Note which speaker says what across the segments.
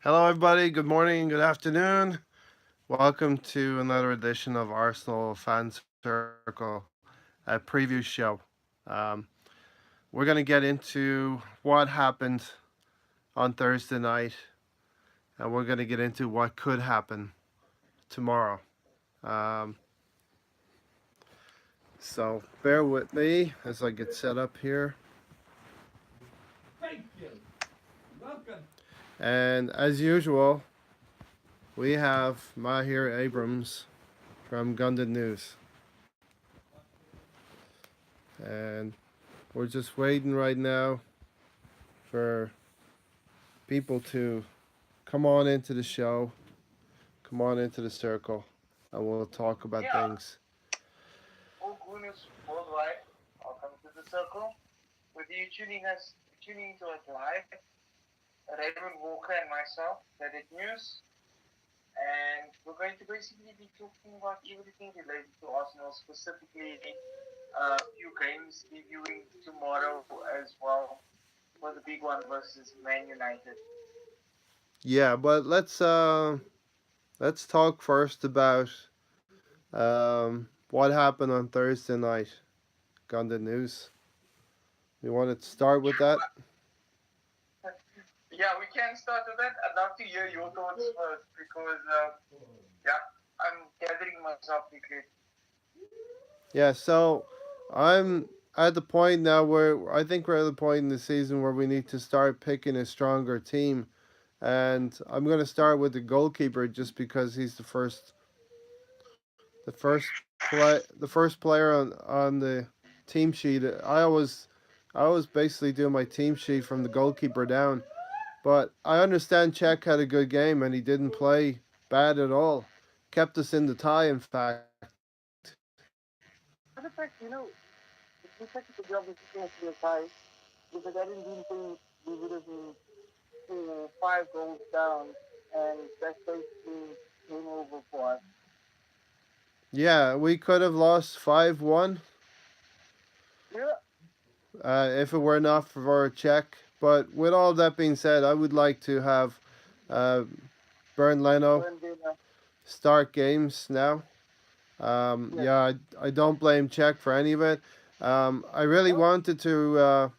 Speaker 1: Hello, everybody. Good morning, good afternoon. Welcome to another edition of Arsenal Fan Circle, a preview show. Um, we're going to get into what happened on Thursday night, and we're going to get into what could happen tomorrow. Um, so bear with me as I get set up here.
Speaker 2: Thank you. Welcome.
Speaker 1: And as usual, we have Mahir Abrams from Gundam News. And we're just waiting right now for people to come on into the show, come on into the circle, and we'll talk about things.
Speaker 3: All Gooners worldwide, welcome to the circle. Whether you're tuning to us live, Raymond Walker and myself, Reddit News, and we're going to basically be talking about everything related to Arsenal, specifically a few games reviewing tomorrow as well for the big one versus Man United.
Speaker 1: Yeah, but let's talk first about what happened on Thursday night. On the news. You want to start with that?
Speaker 3: Yeah, we can start with that. I'd love to hear your thoughts first because, yeah, I'm gathering myself quickly.
Speaker 1: Yeah, so I'm at the point now where I think we're at the point in the season where we need to start picking a stronger team. And I'm going to start with the goalkeeper just because he's the first player on the team sheet. I was basically doing my team sheet from the goalkeeper down, but I understand Czech had a good game and he didn't play bad at all. Kept us in the tie, in fact.
Speaker 3: Matter of fact, if we take the job of keeping us to the tie, because I didn't think we would have been 5 goals down, and that's basically game over for us.
Speaker 1: Yeah, we could have lost 5-1
Speaker 3: Yeah,
Speaker 1: if it were not for Czech. But with all that being said, I would like to have uh, Bern Leno
Speaker 3: and then,
Speaker 1: start games now.
Speaker 3: yes.
Speaker 1: Yeah, I don't blame Czech for any of it. I really
Speaker 3: Oh,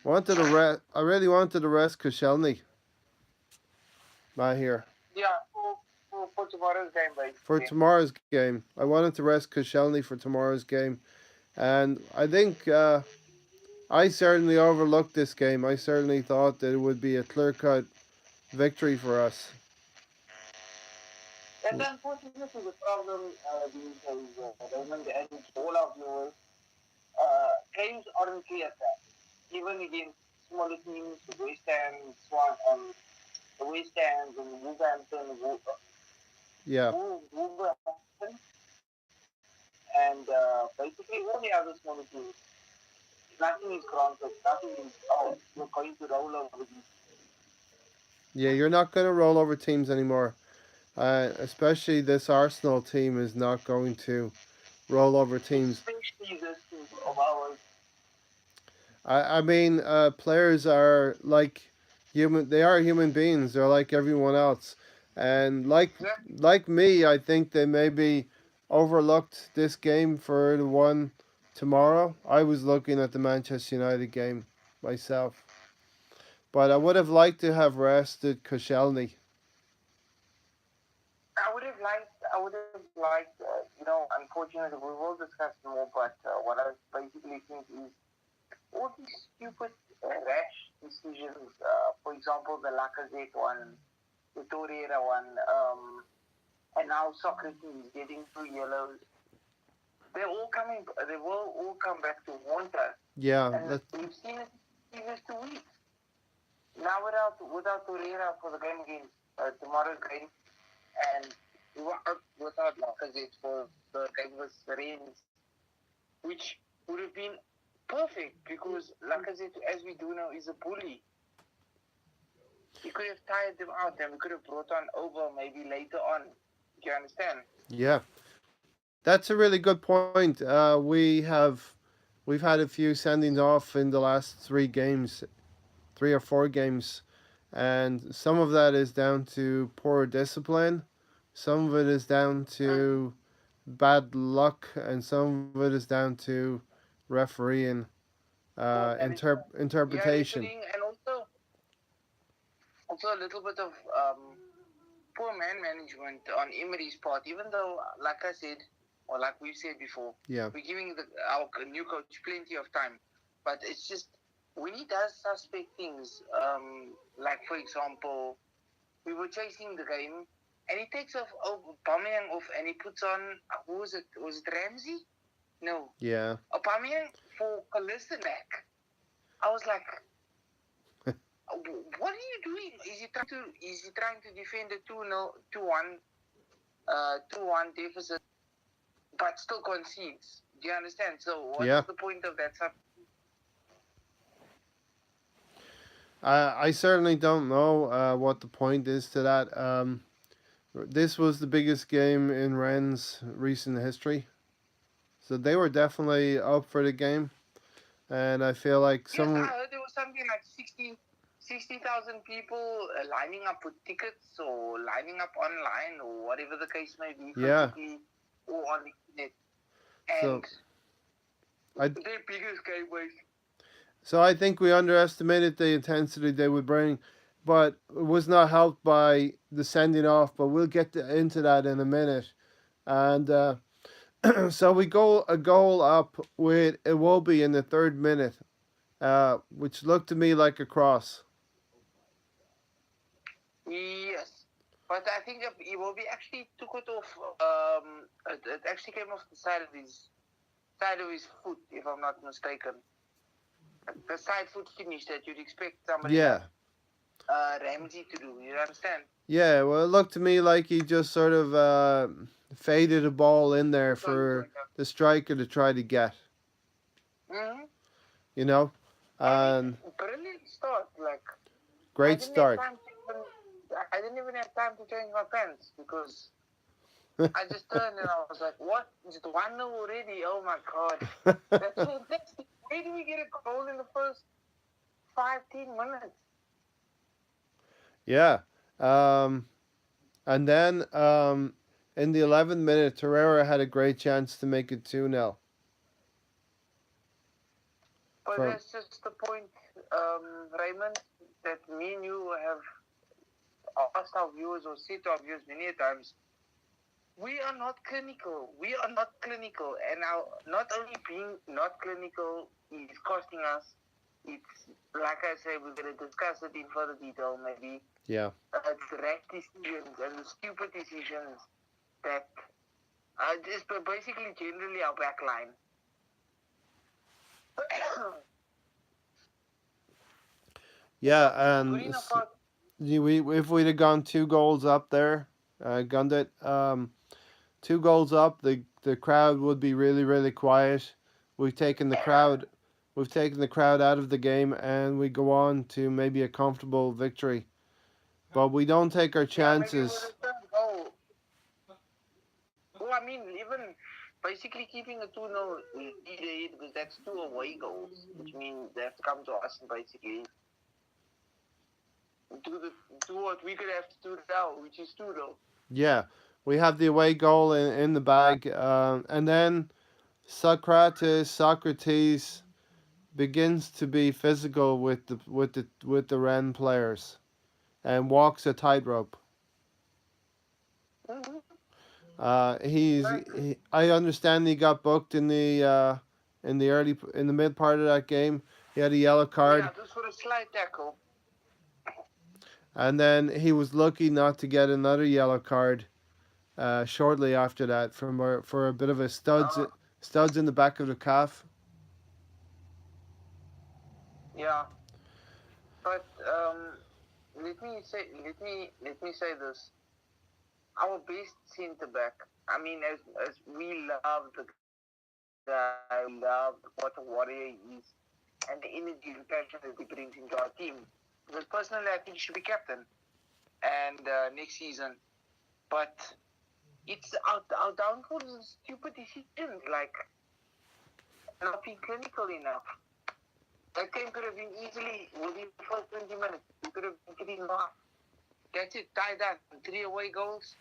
Speaker 1: I really wanted to rest Koscielny. Not here
Speaker 3: yeah, for tomorrow's game,
Speaker 1: for
Speaker 3: basically.
Speaker 1: tomorrow's game. I wanted to rest Koscielny for tomorrow's game, and I think I certainly overlooked this game. I certainly thought that it would be a clear cut victory for us.
Speaker 3: And unfortunately, the problem these days, Raymond, and to all our viewers, games aren't clear cut. Even against smaller teams, the West Ham, Swan, the West Ham, and Wolverhampton,
Speaker 1: Yeah,
Speaker 3: Wolverhampton, and basically all the other smaller teams. Nothing is granted. Nothing is, oh, you're going to roll over these.
Speaker 1: yeah, you're not going to roll over teams anymore. Especially this Arsenal team is not going to roll over teams.
Speaker 3: Especially this team of ours.
Speaker 1: I mean, players are like human. They are human beings. They're like everyone else, and like me, I think they maybe overlooked this game for the one tomorrow. I was looking at the Manchester United game myself, but I would have liked to have rested Koscielny.
Speaker 3: I would have liked, unfortunately, we will discuss more, but what I basically think is all these stupid, rash decisions. For example, the Lacazette one, the Torreira one, and now Socrates getting 2 yellows. They're all coming. They will all come back to haunt us,
Speaker 1: Yeah,
Speaker 3: and we've seen it in these 2 weeks. Now without Torreira for the game against tomorrow's game, and without Lacazette for the game with Rennes, which would have been perfect because Lacazette, as we do know, is a bully. We could have tired them out and we could have brought on over maybe later on. Do you understand?
Speaker 1: yeah. That's a really good point. We've had a few sendings off in the last 3 games, 3 or 4 games, and some of that is down to poor discipline. Some of it is down
Speaker 3: Mm.
Speaker 1: to bad luck, and some of it is down to refereeing
Speaker 3: Oh, that is yeah,
Speaker 1: interpretation.
Speaker 3: refereeing, and also a little bit of poor man management on Emery's part. Even though, like I said, or like we've said before,
Speaker 1: Yeah,
Speaker 3: we're giving our new coach plenty of time, but it's just when he does suspect things, like for example, we were chasing the game, and he takes off Aubameyang off, and he puts on who was it? Was it Ramsey? No,
Speaker 1: yeah,
Speaker 3: Aubameyang for Kalistenak. I was like, what are you doing? Is he trying to defend a 2-0, 2-1, 2-1 deficit, but still concedes? Do you understand? So what's
Speaker 1: yeah.
Speaker 3: the point of that?
Speaker 1: I certainly don't know what the point is to that. This was the biggest game in Rennes' recent history, so they were definitely up for the game, and I feel like
Speaker 3: Yes,
Speaker 1: some.
Speaker 3: I heard there was something like 60,000 people lining up with tickets or lining up online or whatever the case may be,
Speaker 1: Yeah,
Speaker 3: physically or on the internet. And
Speaker 1: so I
Speaker 3: their biggest game was.
Speaker 1: I think we underestimated the intensity they would bring, but it was not helped by the sending off. But we'll get into that in a minute. And so we go a goal up with Iwobi in the third minute, which looked to me like a cross.
Speaker 3: Yes. But I think Iwobi actually took it off. It actually came off the side of his foot, if I'm not mistaken. The side foot finish that you'd expect somebody like
Speaker 1: Yeah,
Speaker 3: Ramsey to do. You understand?
Speaker 1: yeah. Well, it looked to me like he just sort of faded a ball in there
Speaker 3: That's all you
Speaker 1: for
Speaker 3: like that.
Speaker 1: the striker to try to get.
Speaker 3: Mm-hmm.
Speaker 1: You know,
Speaker 3: I mean,
Speaker 1: and
Speaker 3: brilliant start. Like I
Speaker 1: great
Speaker 3: didn't have
Speaker 1: start.
Speaker 3: time to even. I didn't even have time to change my pants because I just turned and I was like, "What? Is it 1-0 already? Oh my god, that's fantastic! Where do we get a goal in the first 5-10 minutes?"
Speaker 1: Yeah. Um, and then in the 11th minute, Torreira had a great chance to make it 2-0
Speaker 3: But
Speaker 1: from.
Speaker 3: that's just the point, Raymond, that me and you have asked our viewers or said to our viewers many times. We are not clinical. We are not clinical, and now not only being not clinical is costing us. It's like I say, we're going to discuss it in further detail. Maybe
Speaker 1: Yeah.
Speaker 3: it's rash decisions and the stupid decisions that just basically generally our back line.
Speaker 1: Yeah, and
Speaker 3: Putting apart,
Speaker 1: we if we'd have gone 2 goals up there, gunned it, 2 goals up, the crowd would be really really quiet. We've taken the crowd, we've taken the crowd out of the game, and we go on to maybe a comfortable victory. But we don't take our
Speaker 3: yeah, maybe with
Speaker 1: chances.
Speaker 3: a third goal. Well, I mean, even basically keeping a 2-0 lead because that's 2 away goals, which means they have to come to us and basically do the do what we could have to do now, which is 2-0.
Speaker 1: Yeah, we have the away goal in the bag, and then Socrates begins to be physical with the Rennes players and walks a tightrope.
Speaker 3: Mm-hmm.
Speaker 1: I understand he got booked in the mid part of that game. He had a yellow
Speaker 3: Yeah,
Speaker 1: card,
Speaker 3: just for a slight tackle.
Speaker 1: and then he was lucky not to get another yellow card shortly after that for a bit of a
Speaker 3: Uh,
Speaker 1: studs in the back of the calf.
Speaker 3: yeah, but let me say this: our best centre back. I mean, as we love the guy, we love what a warrior he is, and the energy and passion that he brings into our team. Because personally, I think he should be captain and next season. But it's our downfall is stupid decisions like not being clinical enough. That game could have been easily within the first 20 minutes. It could have been 3-0. That's it, tied up, 3 away goals,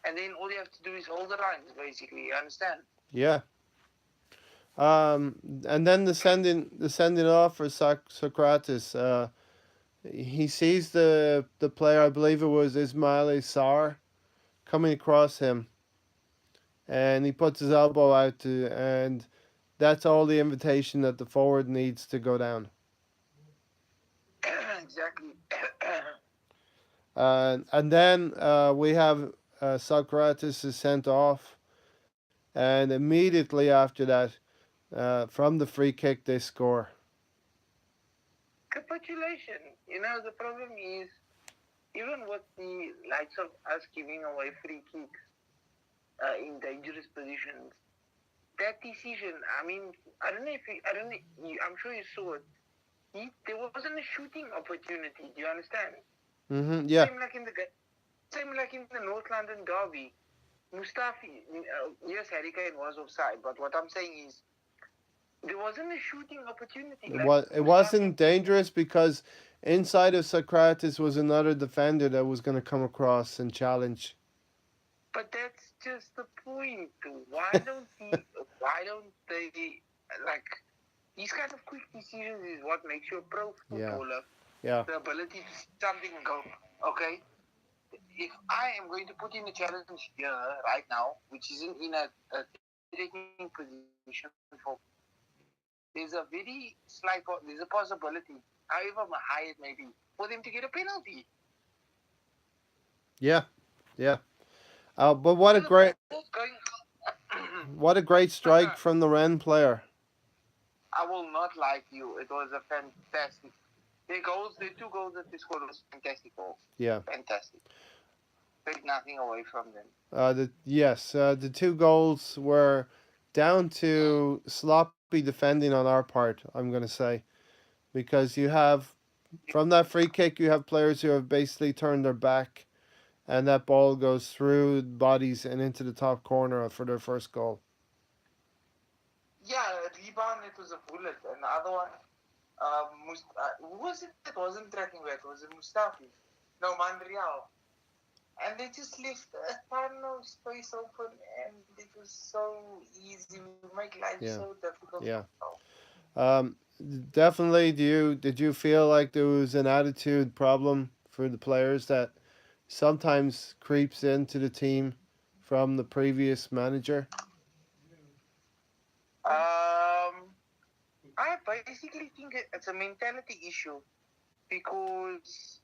Speaker 3: and then all you have to do is hold the lines, basically. You understand?
Speaker 1: Yeah. And then the sending off for Socrates. He sees the player, I believe it was Ismail Sarr, coming across him, and he puts his elbow out to, and that's all the invitation that the forward needs to go down.
Speaker 3: Exactly.
Speaker 1: And then we have Socrates is sent off, and immediately after that, from the free kick, they score.
Speaker 3: Capitulation. The problem is, even with the likes of us giving away free kicks in dangerous positions, that decision, I mean, I don't know if you, I don't know, you, I'm sure you saw it. There wasn't a shooting opportunity. Do you understand?
Speaker 1: Yeah.
Speaker 3: Same like in the same like in the North London derby. Mustafi, yes, Harry Kane was offside, but what I'm saying is there wasn't a shooting opportunity. Like
Speaker 1: It
Speaker 3: Mustafi,
Speaker 1: wasn't dangerous because inside of Socrates was another defender that was going to come across and challenge.
Speaker 3: but that's just the point. Why don't they like these kind of quick decisions is what makes you a pro
Speaker 1: Yeah.
Speaker 3: footballer.
Speaker 1: Yeah.
Speaker 3: The ability to see something and go, okay, if I am going to put in a challenge here right now, which isn't in a threatening position for, there's a very there's a possibility, however high it may be, for them to get a penalty.
Speaker 1: Yeah. Yeah. But
Speaker 3: So the ball's going.
Speaker 1: what a great strike from the Rennes player.
Speaker 3: I will not lie to you. It was a fantastic. The 2 goals that they scored was fantastic goals.
Speaker 1: Yeah.
Speaker 3: Fantastic. Take nothing away from them.
Speaker 1: The two goals were down to sloppy defending on our part. I'm going to say because you have from that free kick you have players who have basically turned their back, and that ball goes through bodies and into the top corner for their first goal.
Speaker 3: Yeah, rebound, it was a bullet. And the other one, who was it that wasn't tracking back? Was it Mustafi? No, Mandrial. And they just left a ton of space open, and it was so easy. We make life so
Speaker 1: Yeah.
Speaker 3: difficult for
Speaker 1: Yeah.
Speaker 3: ourselves.
Speaker 1: Um, Definitely. Did you feel like there was an attitude problem for the players that sometimes creeps into the team from the previous manager?
Speaker 3: Um, I basically think it's a mentality issue because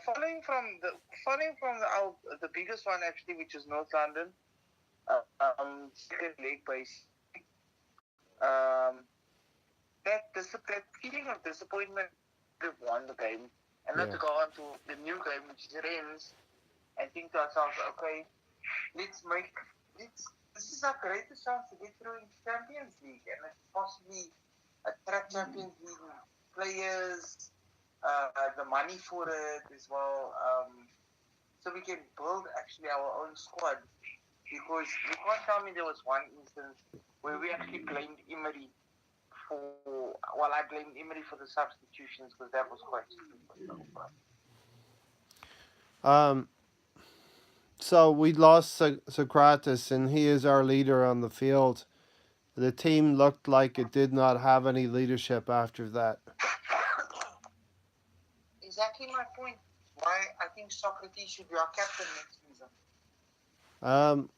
Speaker 3: following from the biggest one actually, which is North London, second leg basically, um, that feeling of disappointment to have won the game and not
Speaker 1: Yeah.
Speaker 3: to go on to the new game, which is Rennes, and think to ourselves, okay, let's make this is our greatest chance to get through into Champions League and possibly attract Champions League players, the money for it as well, so we can build actually our own squad. Because you can't tell me there was one instance where we actually blamed Emery I blamed Emery for the substitutions because that was quite stupid.
Speaker 1: Um, so we lost Socrates, and he is our leader on the field. The team looked like it did not have any leadership after that.
Speaker 3: Exactly my point. Why I think Socrates should be our captain next season.
Speaker 1: Um,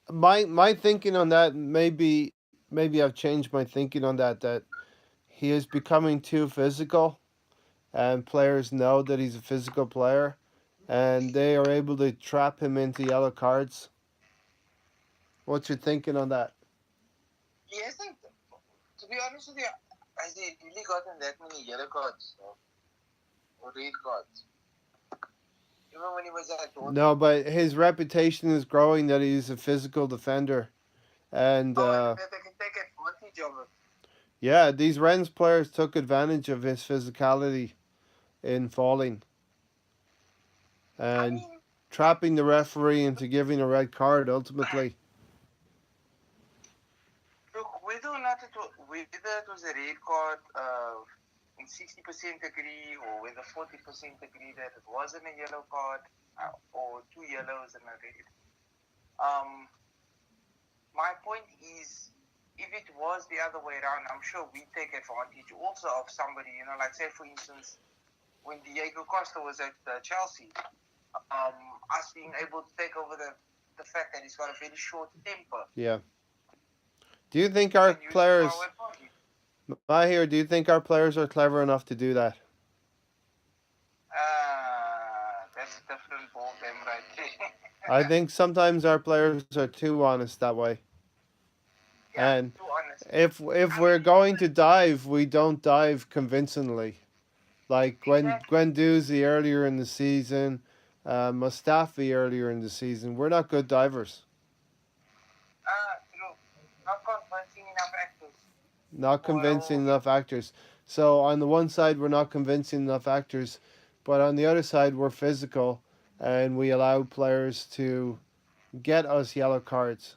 Speaker 1: my thinking on that maybe I've changed my thinking on that he is becoming too physical, and players know that he's a physical player, and they are able to trap him into yellow cards. What's your thinking on that?
Speaker 3: Yes, to be honest with you, I say really gotten that many yellow cards or red cards. Even when he was at
Speaker 1: No,
Speaker 3: Dortmund.
Speaker 1: but his reputation is growing that he's a physical defender, and
Speaker 3: Oh, and that they can take advantage of it.
Speaker 1: yeah, these Rennes players took advantage of his physicality in falling
Speaker 3: I
Speaker 1: and
Speaker 3: mean,
Speaker 1: trapping the referee into giving a red card ultimately.
Speaker 3: look, whether or not whether it was a red red card, in 60% agree, or whether 40% agree that it wasn't a yellow card, or two yellows and a red. Um, my point is, if it was the other way around, I'm sure we take advantage also of somebody, like say for instance, when Diego Costa was at Chelsea, um, us being able to take over the fact that he's got a very short temper
Speaker 1: Yeah. Do you think our
Speaker 3: and use it to our
Speaker 1: players,
Speaker 3: advantage.
Speaker 1: Mahir, do you think our players are clever enough to do that?
Speaker 3: That's a different ball game right there.
Speaker 1: I think sometimes our players are too honest that way.
Speaker 3: Yeah,
Speaker 1: And
Speaker 3: too honest.
Speaker 1: if
Speaker 3: I
Speaker 1: we're
Speaker 3: mean,
Speaker 1: going to dive, we don't dive convincingly. Like
Speaker 3: exactly.
Speaker 1: Guendouzi earlier in the season, Mustafi earlier in the season. We're not good divers.
Speaker 3: True. Not convincing enough actors
Speaker 1: Not
Speaker 3: for our
Speaker 1: convincing
Speaker 3: own.
Speaker 1: enough actors. So on the one side, we're not convincing enough actors, but on the other side, we're physical, and we allow players to get us yellow cards.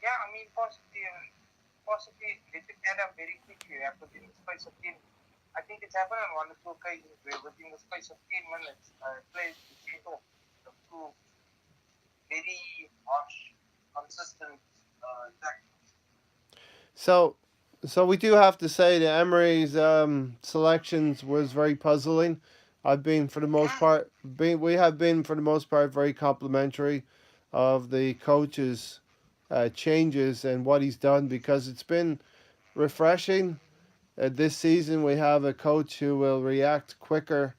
Speaker 3: Yeah, I mean, possibly, let me add up very quickly. Within the space of 10, I think it's happened on one or two occasions where within the space of 10 minutes, players were sent off the two very harsh, consistent tactics.
Speaker 1: So, so we do have to say that Emery's selections was very puzzling. I've been for the most
Speaker 3: Mm.
Speaker 1: part, we have been for the most part very complimentary of the coach's changes and what he's done because it's been refreshing. This season we have a coach who will react quicker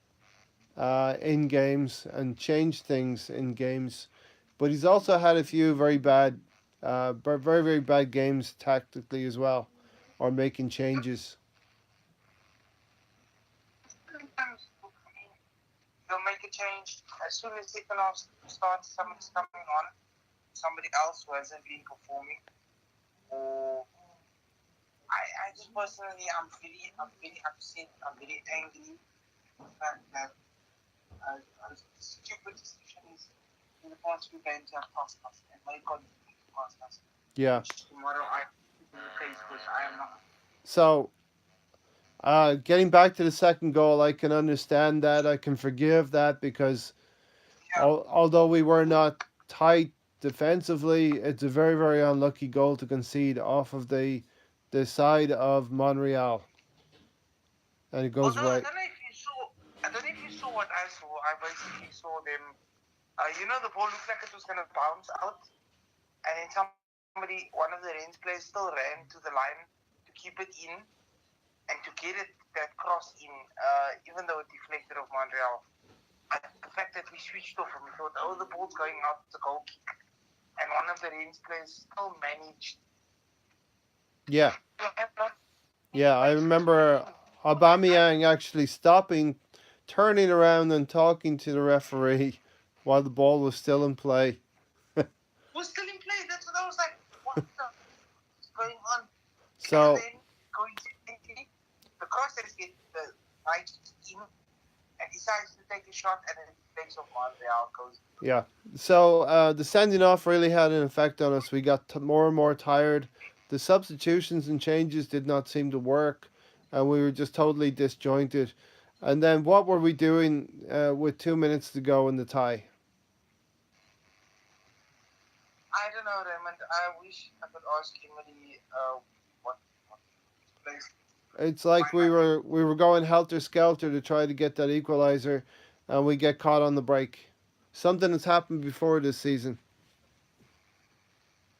Speaker 1: in games and change things in games, but he's also had a few very bad, very bad games tactically as well, or making changes.
Speaker 3: Sometimes, I mean, they'll make a change as soon as second half starts. Somebody's coming on, somebody else who hasn't been performing, or I just personally, I'm very upset. I'm very angry. The fact that stupid decisions in the past few games have cost us and may continue to cost us.
Speaker 1: Yeah.
Speaker 3: Which tomorrow I in the case because I am not.
Speaker 1: So, getting back to the second goal, I can understand that. I can forgive that because
Speaker 3: Yeah.
Speaker 1: although we were not tight defensively, it's a very unlucky goal to concede off of the side of Monreal, and it goes
Speaker 3: Although
Speaker 1: right.
Speaker 3: I don't know if you saw what I saw. I basically saw them. The ball looked like it was gonna bounce out, and then one of the Rennes players still ran to the line to keep it in and to get it that cross in, even though it deflected off Montreal. But the fact that we switched off and we thought, oh, the ball's going out, it's a goal kick, and one of the Rennes players still managed
Speaker 1: Yeah,
Speaker 3: to have not any
Speaker 1: yeah. I
Speaker 3: pace to
Speaker 1: remember Aubameyang actually stopping, turning around, and talking to the referee while the ball was still in play.
Speaker 3: was still in play. That's what I was like, what the is going on? And
Speaker 1: So
Speaker 3: then coincidentally, the crosses get the right in and decides to take a shot and then the legs of Montreal goes.
Speaker 1: yeah. So the sending off really had an effect on us. We got more and more tired. The substitutions and changes did not seem to work, and we were just totally disjointed. And then what were we doing with 2 minutes to go in the tie?
Speaker 3: I don't know, Raymond. I wish I could ask Emily what place.
Speaker 1: It's like
Speaker 3: Why not?
Speaker 1: we were going helter skelter to try to get that equalizer, and we get caught on the break. Something that's happened before this season.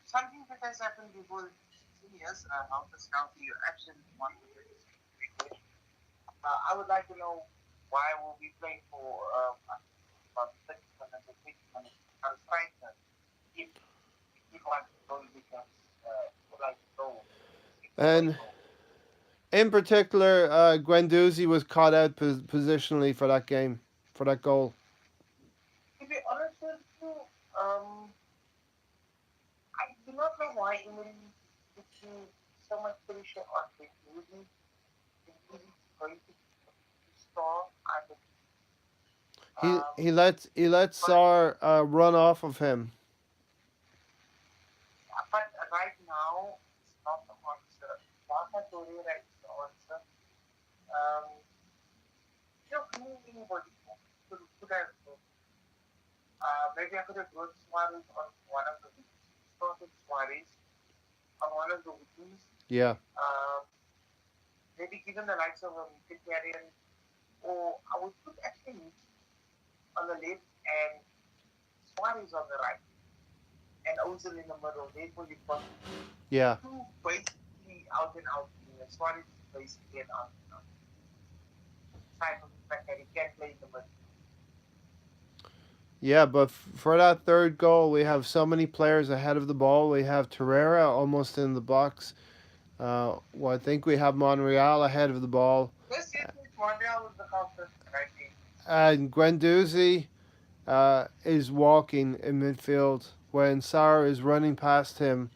Speaker 3: Something that has happened before 16 years, how to scout you absolutely 100%. I would like to know why will we play for about 30 minutes or 20 minutes out of striker if we want to go because would like to go if we want to
Speaker 1: And
Speaker 3: go.
Speaker 1: in particular, Guendouzi was caught out positionally for that game, for that goal.
Speaker 3: To be honest with you, I do not know why Emily puts so much pressure on the movie. The movie is going to star. I believe.
Speaker 1: He lets
Speaker 3: But
Speaker 1: Sar run off of him.
Speaker 3: but right now it's not the answer. Torreira is the answer. Um, bringing anybody could have maybe I could have brought Suarez on one of the weeks. Started Suarez on one of the weekends.
Speaker 1: Yeah.
Speaker 3: Um, maybe given the likes of a Mkhitaryan, or I would put actually on the left and Suarez on the right, and Ozil in the middle. Therefore, you've got
Speaker 1: Yeah.
Speaker 3: two basically out and out players. Suarez is basically an out and out. Aside from the fact that he can play in the middle.
Speaker 1: Yeah, but for that third goal, we have so many players ahead of the ball. We have Torreira almost in the box. Well, I think we have Monreal ahead of the ball.
Speaker 3: Yes, yes, yes. Montreal was the culprit, right?
Speaker 1: And Guendouzi is walking in midfield when Sarr is running past him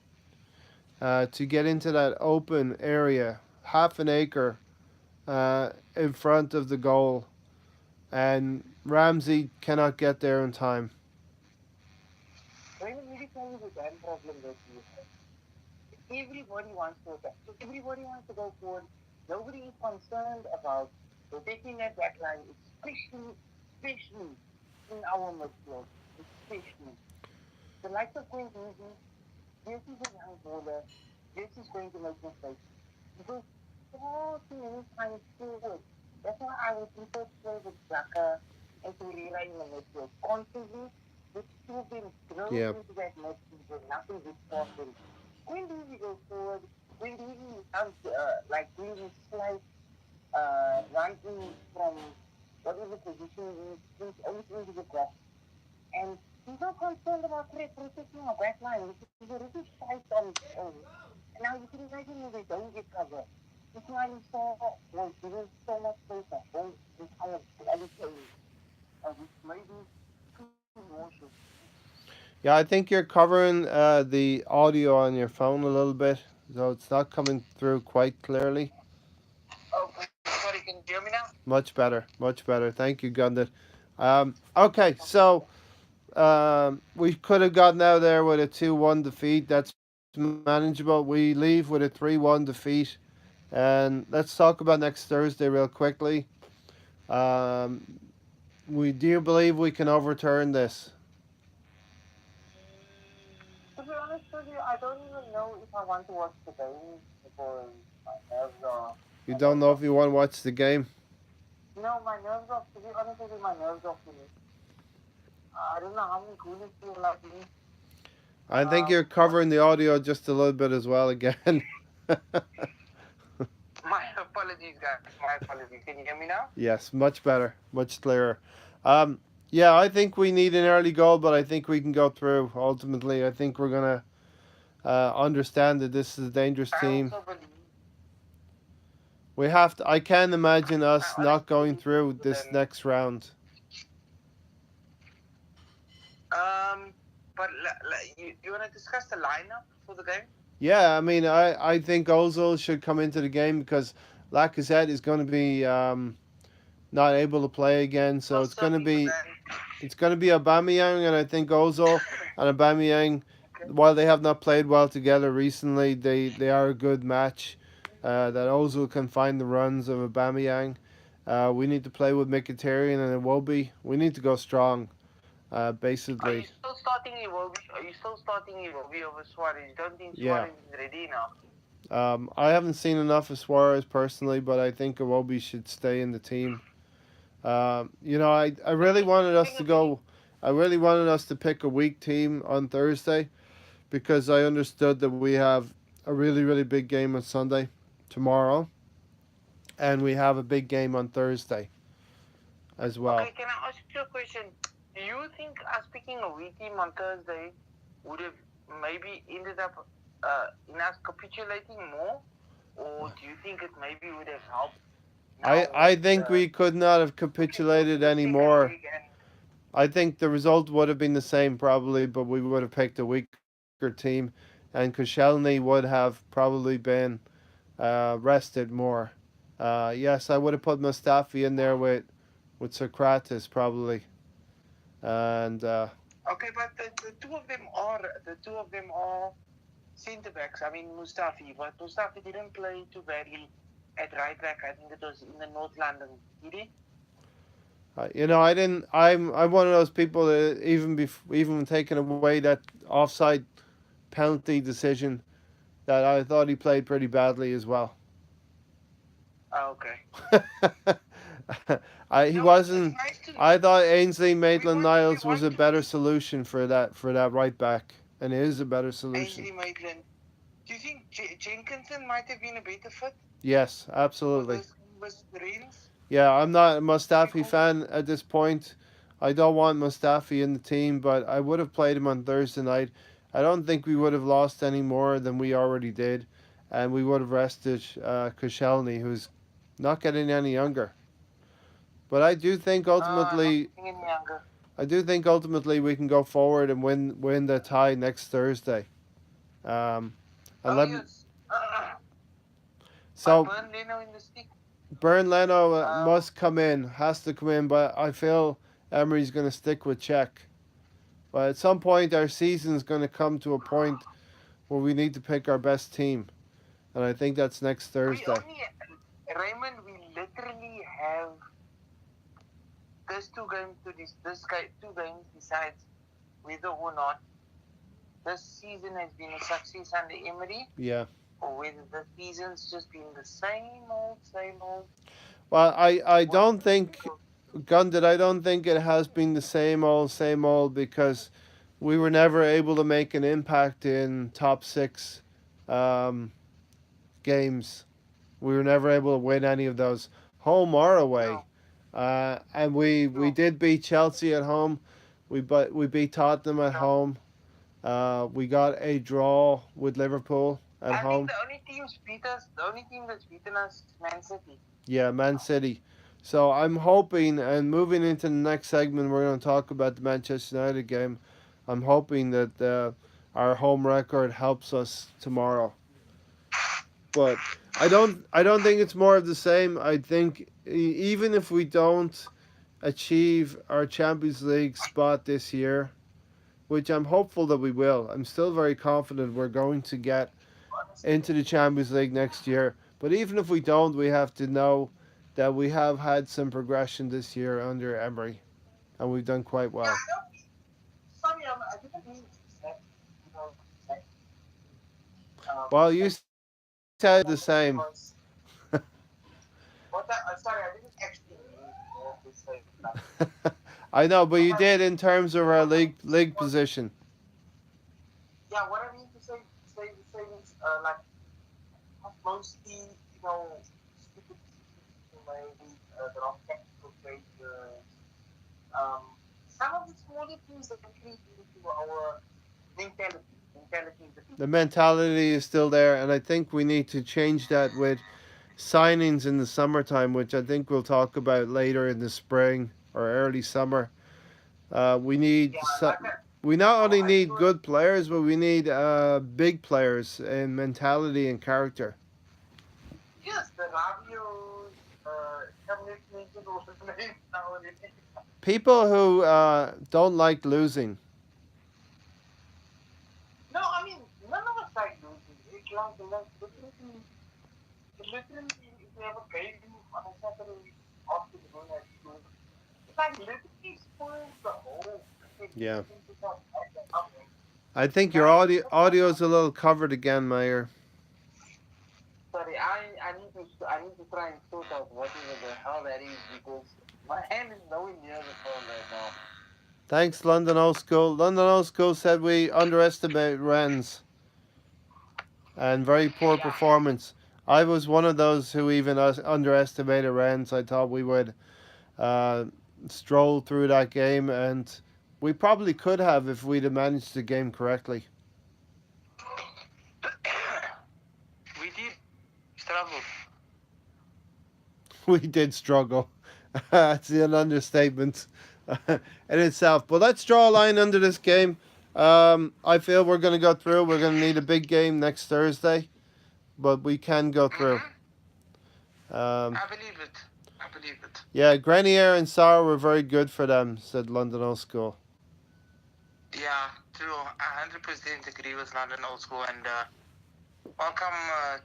Speaker 1: to get into that open area, half an acre in front of the goal. And Ramsey cannot get there in time.
Speaker 3: When you tell you the damn problem that you have, everybody wants to attack. Everybody wants to go forward. Nobody is concerned about protecting that back line, especially in our midfield. Especially. The likes of Queen Easy, yes, he's a young bowler. Yes, he's going to make mistakes. He goes far too many times forward. That's why I would prefer to play with Xhaka and Torreira in the midfield. Constantly, the two of them drilled
Speaker 1: Yeah.
Speaker 3: into that midfield and nothing gets past them. When do we go forward? When do we have, like, when we slice, run in from whatever position he's always into the box. And he's not concerned about protecting our back line, which is already tight on its own. And now you can imagine if they don't get cover. This one is so was given so much space at home with our bloody players. Which maybe too emotional.
Speaker 1: Yeah, I think you're covering the audio on your phone a little bit, so it's not coming through quite clearly.
Speaker 3: Oh, sorry, can you hear me now?
Speaker 1: Much better, much better. Thank you, Gundit. Okay, so we could have gotten out there with a 2-1 defeat. That's manageable. We leave with a 3-1 defeat. And let's talk about next Thursday real quickly. Um, we do you believe we can overturn this?
Speaker 3: To be honest with you, I don't even know if I want to watch the game because my nerves are
Speaker 1: You
Speaker 3: my
Speaker 1: don't
Speaker 3: nerves
Speaker 1: know
Speaker 3: are
Speaker 1: if you want to watch the game.
Speaker 3: no, my nerves are to be honest with you, my nerves are finished. I don't know how many coolies feel like me.
Speaker 1: I think you're
Speaker 3: What
Speaker 1: covering the audio just a little bit as well again.
Speaker 3: my apologies guys, my apologies. Can you hear me now?
Speaker 1: Yes, much better, much clearer. Um, yeah, I think we need an early goal, but I think we can go through. Ultimately, I think we're gonna understand that this is a dangerous
Speaker 3: I
Speaker 1: team.
Speaker 3: also believe
Speaker 1: We have to. I can't imagine
Speaker 3: I
Speaker 1: us
Speaker 3: honestly
Speaker 1: not going
Speaker 3: believe
Speaker 1: through
Speaker 3: so
Speaker 1: this
Speaker 3: then
Speaker 1: next round.
Speaker 3: but you wanna discuss the lineup for the game?
Speaker 1: Yeah, I mean, I think Ozil should come into the game because Lacazette is going to be not able to play again, so
Speaker 3: Still searching for that.
Speaker 1: it's going to be Aubameyang, and I think Ozil and Aubameyang,
Speaker 3: Okay.
Speaker 1: while they have not played well together recently, they are a good match. That Ozil can find the runs of Aubameyang. We need to play with Mkhitaryan and Iwobi. We need to go strong,
Speaker 3: Are you
Speaker 1: basically.
Speaker 3: still starting Iwobi? Are you still starting Iwobi over Suarez? You don't think
Speaker 1: Yeah.
Speaker 3: Suarez is ready enough?
Speaker 1: I haven't seen enough of Suarez personally, but I think Iwobi should stay in the team. I
Speaker 3: The
Speaker 1: really wanted us
Speaker 3: thing
Speaker 1: to
Speaker 3: is, he,
Speaker 1: go. I really wanted us to pick a weak team on Thursday because I understood that we have a really, really big game on Sunday, tomorrow, and we have a big game on Thursday as well.
Speaker 3: okay, can I ask you a question? Do you think us picking a weak team on Thursday would have maybe ended up in us capitulating more? Or do you think it maybe would have helped
Speaker 1: I,
Speaker 3: now with
Speaker 1: I think we could not have
Speaker 3: looking forward to
Speaker 1: capitulated
Speaker 3: the second
Speaker 1: anymore.
Speaker 3: leg and
Speaker 1: I think the result would have been the same probably, but we would have picked a weaker team, and Koscielny would have probably been rested more. Yes, I would have put Mustafi in there with Socrates probably, and
Speaker 3: okay, but the two of them are centre backs. I mean Mustafi, but Mustafi didn't play too badly at right back. I think it was in the North London. Did he?
Speaker 1: I didn't. I'm one of those people that even taking away that offside penalty decision, that I thought he played pretty badly as well.
Speaker 3: Okay.
Speaker 1: He
Speaker 3: No, but it's
Speaker 1: wasn't.
Speaker 3: nice to.
Speaker 1: I thought Ainsley
Speaker 3: We want. We
Speaker 1: Maitland-Niles was
Speaker 3: want
Speaker 1: a
Speaker 3: to
Speaker 1: better
Speaker 3: see
Speaker 1: solution for that right back, and it is a better solution.
Speaker 3: Ainsley Maitland. Do you think Jenkinson might have been a better fit
Speaker 1: Yes,
Speaker 3: for
Speaker 1: absolutely.
Speaker 3: this with Rennes?
Speaker 1: Yeah, I'm not a Mustafi
Speaker 3: Because
Speaker 1: fan at this point. I don't want Mustafi in the team, but I would have played him on Thursday night. I don't think we would have lost any more than we already did, and we would have rested Koscielny, who's not getting any younger. But
Speaker 3: not getting any younger.
Speaker 1: I do think ultimately we can go forward and win the tie next Thursday. Um,
Speaker 3: Oh
Speaker 1: 11.
Speaker 3: yes. But
Speaker 1: So
Speaker 3: Burn Leno in the stick.
Speaker 1: Bern Leno
Speaker 3: Um.
Speaker 1: must come in, has to come in, but I feel Emery's going to stick with Czech. But at some point, our season's going to come to a point where we need to pick our best team, and I think that's next
Speaker 3: We
Speaker 1: Thursday.
Speaker 3: only Raymond. We literally have this two games to this guy 2 games besides whether or not this season has been a success under Emery
Speaker 1: Yeah.
Speaker 3: or whether the season's just been the same old.
Speaker 1: Well, I
Speaker 3: What
Speaker 1: don't think, Gundit, I don't think it has been the same old, because we were never able to make an impact in top six um, games. We were never able to win any of those, home or away.
Speaker 3: no,
Speaker 1: And we
Speaker 3: no.
Speaker 1: did beat Chelsea at home. We beat Tottenham at
Speaker 3: No.
Speaker 1: home. We got a draw with Liverpool at
Speaker 3: I think
Speaker 1: home.
Speaker 3: the only teams beat us. The only team that's beaten us is Man City.
Speaker 1: Yeah, Man City. So I'm hoping, and moving into the next segment, we're going to talk about the Manchester United game. I'm hoping that our home record helps us tomorrow. But I don't think it's more of the same. I think even if we don't achieve our Champions League spot this year, which I'm hopeful that we will, I'm still very confident we're going to get into the Champions League next year. But even if we don't, we have to know that we have had some progression this year under Emery, and we've done quite
Speaker 3: Yeah,
Speaker 1: well.
Speaker 3: I don't. Sorry, I didn't mean to say. You know, say,
Speaker 1: Well, you
Speaker 3: that
Speaker 1: said the same.
Speaker 3: because what that. Sorry, I didn't actually mean to say that.
Speaker 1: I know, but
Speaker 3: What
Speaker 1: you
Speaker 3: I
Speaker 1: did in terms of our
Speaker 3: what I
Speaker 1: league
Speaker 3: what
Speaker 1: position.
Speaker 3: yeah, what I mean to say is like mostly stupid decisions made, the wrong tactical choices. Um, some of the smaller things that actually due to our mentality. Mentality is the
Speaker 1: The
Speaker 3: biggest thing.
Speaker 1: mentality is still there, and I think we need to change that with signings in the summertime, which I think we'll talk about later in the spring or early summer. We need
Speaker 3: Yeah, like
Speaker 1: we not only
Speaker 3: I
Speaker 1: need
Speaker 3: saw
Speaker 1: good players, but we need big players in mentality and character.
Speaker 3: yes, the Rabios, Cabinet mentioned all the names now already.
Speaker 1: People who don't like losing.
Speaker 3: No, I mean none of us like losing. It's like literally, if we have a game on a Saturday afternoon at school, it like literally spoils the whole
Speaker 1: Yeah,
Speaker 3: thing to come back and up.
Speaker 1: I think your
Speaker 3: Guys,
Speaker 1: audio is a little covered again, Mayer.
Speaker 3: sorry, I need to try and sort out whatever the hell that is because my hand is nowhere near the phone right now.
Speaker 1: Thanks, London Old School. London Old School said we underestimate Rennes and very poor
Speaker 3: Yeah,
Speaker 1: performance. I was one of those who even underestimated Rennes. I thought we would uh, stroll through that game, and we probably could have if we'd have managed the game correctly.
Speaker 3: we did struggle.
Speaker 1: We did struggle. That's an understatement in itself. But let's draw a line under this game. I feel we're going to go through. We're going to need a big game next Thursday, but we can go through.
Speaker 3: Mm-hmm.
Speaker 1: Um,
Speaker 3: I believe it. I believe it.
Speaker 1: yeah, Grenier and Sarr were very good for them, said London Old School.
Speaker 3: Yeah, true. I 100% agree with London Old School, and welcome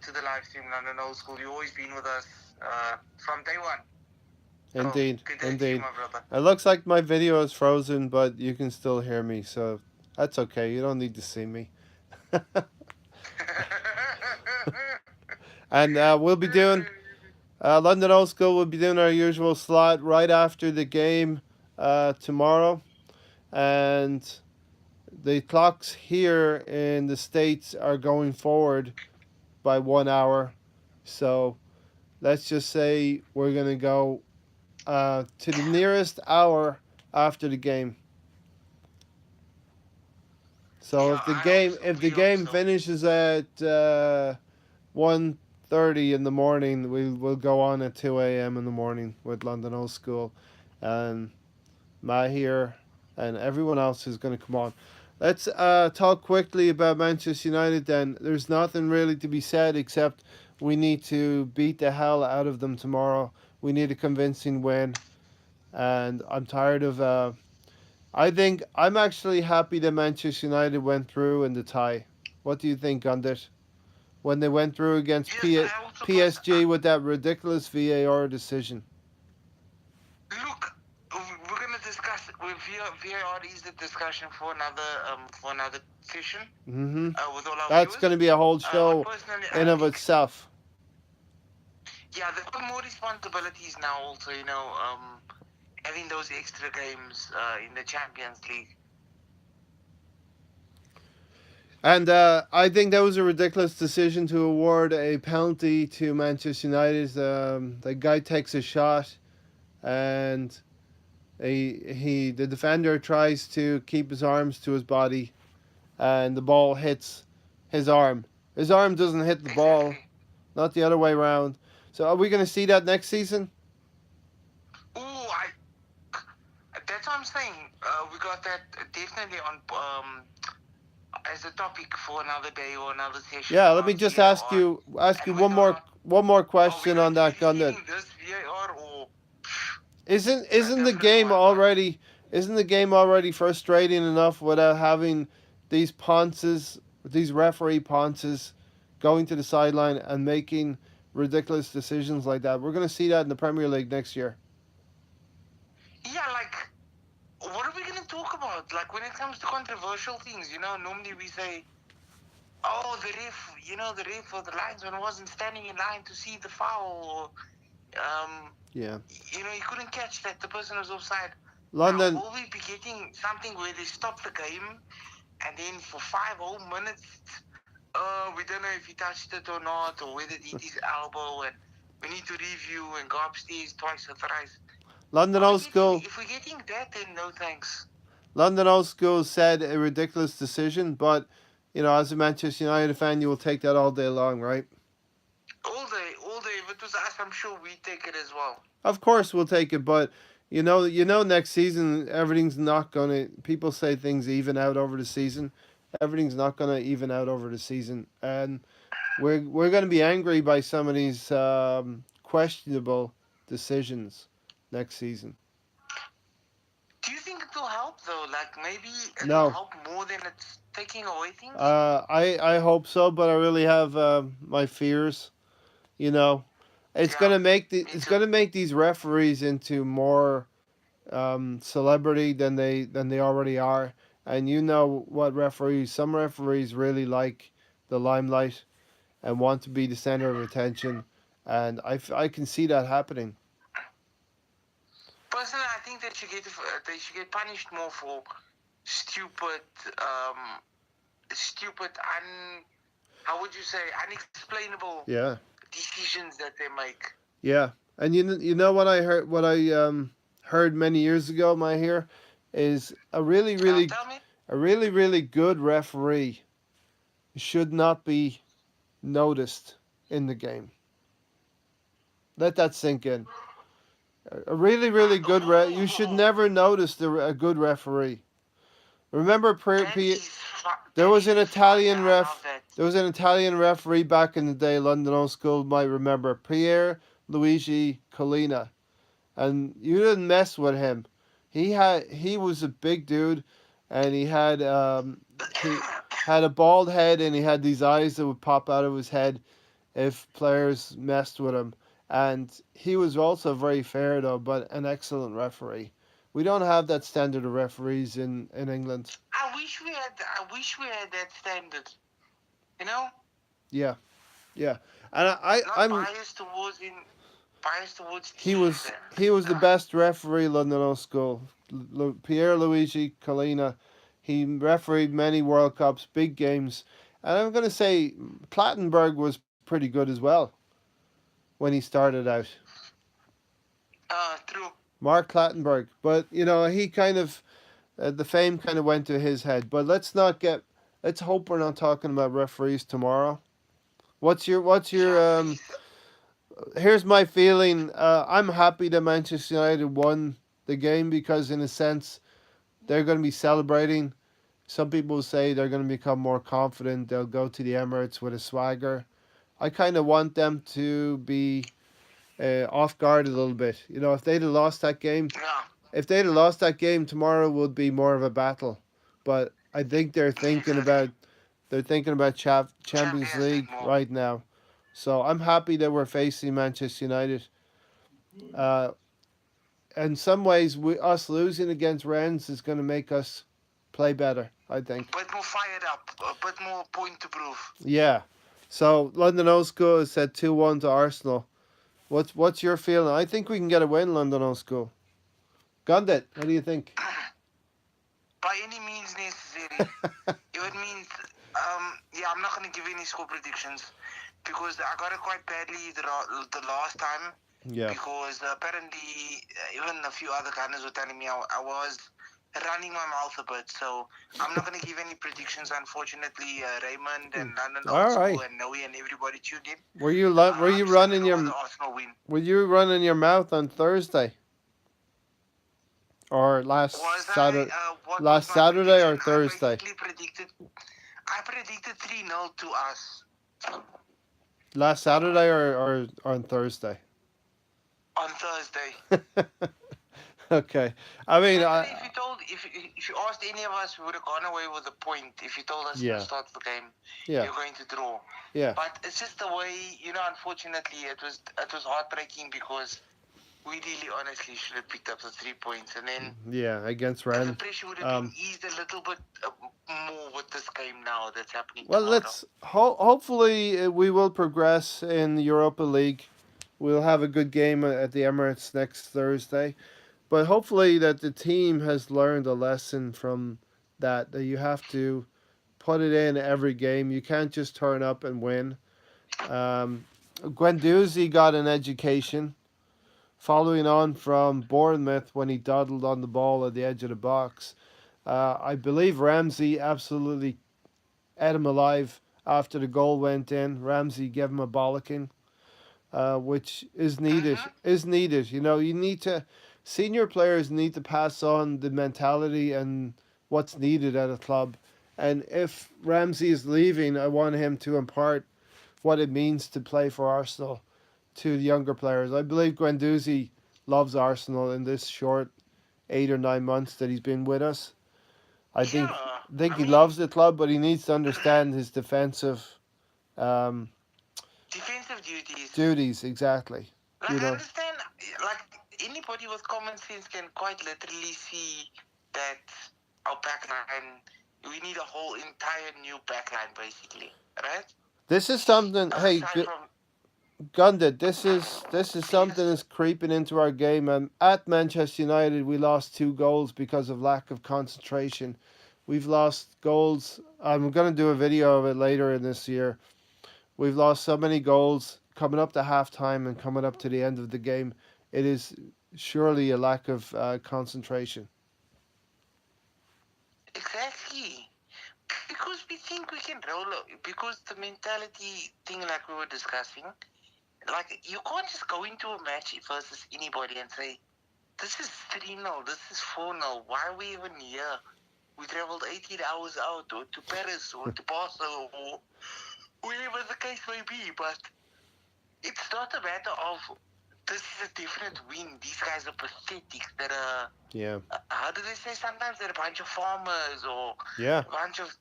Speaker 3: to the live stream, London Old School. You've always been with us from day one. So,
Speaker 1: Indeed,
Speaker 3: good day to you,
Speaker 1: indeed.
Speaker 3: my brother.
Speaker 1: It looks like my video is frozen, but you can still hear me, so that's okay. You don't need to see me. And we'll be doing London Old School. We'll be doing our usual slot right after the game tomorrow, and the clocks here in the states are going forward by 1 hour. So let's just say we're gonna go to the nearest hour after the game. So
Speaker 3: Yeah,
Speaker 1: if the
Speaker 3: I hope
Speaker 1: game
Speaker 3: so.
Speaker 1: if
Speaker 3: We
Speaker 1: the
Speaker 3: hope
Speaker 1: game
Speaker 3: so.
Speaker 1: finishes at 1:30 in the morning, we'll go on at 2 a.m. in the morning with London Old School, and Mahir and everyone else who's going to come on. Let's talk quickly about Manchester United. Then there's nothing really to be said except we need to beat the hell out of them tomorrow. We need a convincing win, and I'm tired of. I think I'm actually happy that Manchester United went through in the tie. What do you think, Gundit? When they went through against
Speaker 3: Yes, I also
Speaker 1: PSG with that ridiculous VAR decision.
Speaker 3: look. We're gonna discuss with VAR is the discussion for another session
Speaker 1: Mm-hmm.
Speaker 3: with all our
Speaker 1: That's going
Speaker 3: viewers.
Speaker 1: to be a whole
Speaker 3: But
Speaker 1: show
Speaker 3: personally,
Speaker 1: in
Speaker 3: I
Speaker 1: of
Speaker 3: think
Speaker 1: itself.
Speaker 3: yeah, they've got more responsibilities now. Also, having those extra games in the Champions League.
Speaker 1: And I think that was a ridiculous decision to award a penalty to Manchester United. The guy takes a shot, and the defender tries to keep his arms to his body, and the ball hits his arm. His arm doesn't hit the ball,
Speaker 3: Exactly.
Speaker 1: not the other way around. So are we going to see that next season?
Speaker 3: Oh, I. That's what I'm saying. We got that definitely on as a topic for another day or another session
Speaker 1: Yeah. Let me
Speaker 3: about
Speaker 1: just
Speaker 3: VAR
Speaker 1: ask you
Speaker 3: and whether or not
Speaker 1: one more
Speaker 3: are we
Speaker 1: question
Speaker 3: going
Speaker 1: on
Speaker 3: to be
Speaker 1: that, Gundit.
Speaker 3: receiving this VAR or a
Speaker 1: Isn't the
Speaker 3: different
Speaker 1: game
Speaker 3: one. But
Speaker 1: already frustrating enough without having these ponces, these referee ponces, going to the sideline and making ridiculous decisions like that? We're going to see that in the Premier League next year.
Speaker 3: yeah, like what are we going to talk about? Like when it comes to controversial things, normally we say, oh, the ref or the linesman wasn't standing in line to see the foul, or
Speaker 1: Yeah,
Speaker 3: he couldn't catch that the person was offside. Now,
Speaker 1: London.
Speaker 3: will we be getting something where they stop the game and then for 5 whole minutes, we don't know if he touched it or not, or whether it hit his elbow, and we need to review and go upstairs twice or thrice.
Speaker 1: London Old School.
Speaker 3: If we're getting that, then no thanks.
Speaker 1: London Old School said a ridiculous decision, but as a Manchester United fan, you will take that all day long, right?
Speaker 3: All day. If it was us, I'm sure we'd take it as well.
Speaker 1: Of course, we'll take it, but next season everything's not gonna. People say things even out over the season. Everything's not gonna even out over the season, and we're gonna be angry by some of these questionable decisions next season.
Speaker 3: Do you think it will help though? Like maybe it will
Speaker 1: No,
Speaker 3: help more than it's taking away things?
Speaker 1: I hope so, but I really have my fears. You know,
Speaker 3: Yeah, me
Speaker 1: it's
Speaker 3: too.
Speaker 1: gonna make these referees into more celebrity than they already are. And you know what referees? Some referees really like the limelight and want to be the center of attention, and I can see that happening.
Speaker 3: Personally, I think they should get punished more for stupid, um, stupid, how would you say, unexplainable
Speaker 1: Yeah,
Speaker 3: decisions that they make.
Speaker 1: yeah. And you know what I heard? What I heard many years ago, my here, is
Speaker 3: Tell me.
Speaker 1: a really good referee should not be noticed in the game. Let that sink in. A really good you should
Speaker 3: Oh,
Speaker 1: never notice a good referee. Remember, there
Speaker 3: that
Speaker 1: was
Speaker 3: is
Speaker 1: an
Speaker 3: fun.
Speaker 1: Italian
Speaker 3: I love
Speaker 1: ref.
Speaker 3: that.
Speaker 1: There was an Italian referee back in the day. London Old School might remember Pier Luigi Collina, and you didn't mess with him. He was a big dude, and he had a bald head, and he had these eyes that would pop out of his head if players messed with him. And he was also very fair though, but an excellent referee. We don't have that standard of referees in England.
Speaker 3: I wish we had. I wish we had that standard. You know,
Speaker 1: Yeah, yeah, and
Speaker 3: not
Speaker 1: I'm
Speaker 3: biased towards
Speaker 1: he
Speaker 3: teams.
Speaker 1: was
Speaker 3: And
Speaker 1: he was the best referee London Old School. Pierre Luigi Collina, he refereed many World Cups, big games, and I'm gonna say Plattenberg was pretty good as well when he started out.
Speaker 3: true.
Speaker 1: Mark Clattenburg, but he kind of the fame kind of went to his head. But let's hope we're not talking about referees tomorrow. What's your
Speaker 3: Yeah, please.
Speaker 1: here's my feeling. I'm happy that Manchester United won the game because in a sense they're going to be celebrating. Some people say they're going to become more confident. They'll go to the Emirates with a swagger. I kind of want them to be off guard a little bit. If they'd have lost that game,
Speaker 3: Yeah,
Speaker 1: tomorrow would be more of a battle. But I think
Speaker 3: definitely.
Speaker 1: they're thinking about Champions
Speaker 3: Champions League
Speaker 1: League
Speaker 3: more.
Speaker 1: right now. So I'm happy that we're facing Manchester United. Uh, in some ways, us losing against Rennes is going to make us play better. I think.
Speaker 3: Bit more fired up. A bit more point to prove.
Speaker 1: Yeah. So London Old School has said 2-1 to Arsenal. What's your feeling? I think we can get a win, London Old School. Gundit, what do you think?
Speaker 3: By any means necessary. If it means, yeah, I'm not gonna give any score predictions because I got it quite badly the last time.
Speaker 1: Yeah.
Speaker 3: Because apparently even a few other gunners were telling me I was running my mouth a bit. So I'm not going to give any predictions. Unfortunately, Raymond and London Old
Speaker 1: All
Speaker 3: School
Speaker 1: right.
Speaker 3: and Noe and everybody tuned in.
Speaker 1: Were you
Speaker 3: I'm just going to
Speaker 1: running
Speaker 3: go with
Speaker 1: your
Speaker 3: the Arsenal win.
Speaker 1: were you running your mouth on Thursday or
Speaker 3: Was I? What was
Speaker 1: last
Speaker 3: my
Speaker 1: Saturday or
Speaker 3: prediction?
Speaker 1: Thursday?
Speaker 3: I predicted 3-0 to us
Speaker 1: Last Saturday or on Thursday?
Speaker 3: on Thursday.
Speaker 1: Okay. I mean,
Speaker 3: Actually, if you asked any of us, we would have gone away with a point. If you told us at
Speaker 1: Yeah.
Speaker 3: the start of the game,
Speaker 1: yeah,
Speaker 3: you're going to draw.
Speaker 1: yeah,
Speaker 3: But it's just the way, unfortunately, it was heartbreaking because we really honestly should have picked up the 3 points. And then
Speaker 1: yeah, against
Speaker 3: the
Speaker 1: Rennes.
Speaker 3: pressure would have been eased a little bit more with this game now that's happening
Speaker 1: Well,
Speaker 3: tomorrow.
Speaker 1: hopefully we will progress in the Europa League. We'll have a good game at the Emirates next Thursday. But hopefully that the team has learned a lesson from that you have to put it in every game. You can't just turn up and win. Guendouzi got an education following on from Bournemouth when he dawdled on the ball at the edge of the box. I believe Ramsey absolutely ate him alive after the goal went in. Ramsey gave him a bollocking, which is needed.
Speaker 3: Mm-hmm.
Speaker 1: Is needed. You need to. Senior players need to pass on the mentality and what's needed at a club. And if Ramsey is leaving, I want him to impart what it means to play for Arsenal to the younger players. I believe Guendouzi loves Arsenal in this short 8 or 9 months that he's been with us. I think
Speaker 3: Yeah.
Speaker 1: think he loves the club, but he needs to understand his defensive um,
Speaker 3: Defensive duties.
Speaker 1: duties exactly.
Speaker 3: Like, I understand, like, anybody with common sense can quite literally see that our backline, we need a whole entire new backline, basically, right?
Speaker 1: This is something. Hey,
Speaker 3: Aside from,
Speaker 1: Gundit, this is something
Speaker 3: yes,
Speaker 1: that's creeping into our game. And at Manchester United, we lost 2 goals because of lack of concentration. We've lost goals. I'm gonna do a video of it later in this year. We've lost so many goals coming up to halftime and coming up to the end of the game. It is surely a lack of concentration.
Speaker 3: exactly. Because we think we can roll it, because the mentality thing, like we were discussing, like, you can't just go into a match versus anybody and say, this is 3-0, this is 4-0, why are we even here? We traveled 18 hours out, or to Paris, or to Basel, or wherever the case may be. But it's not a matter of this is a definite win. These guys are pathetic.
Speaker 1: Yeah.
Speaker 3: How do they say sometimes? They're a bunch of farmers or
Speaker 1: Yeah.
Speaker 3: a bunch of.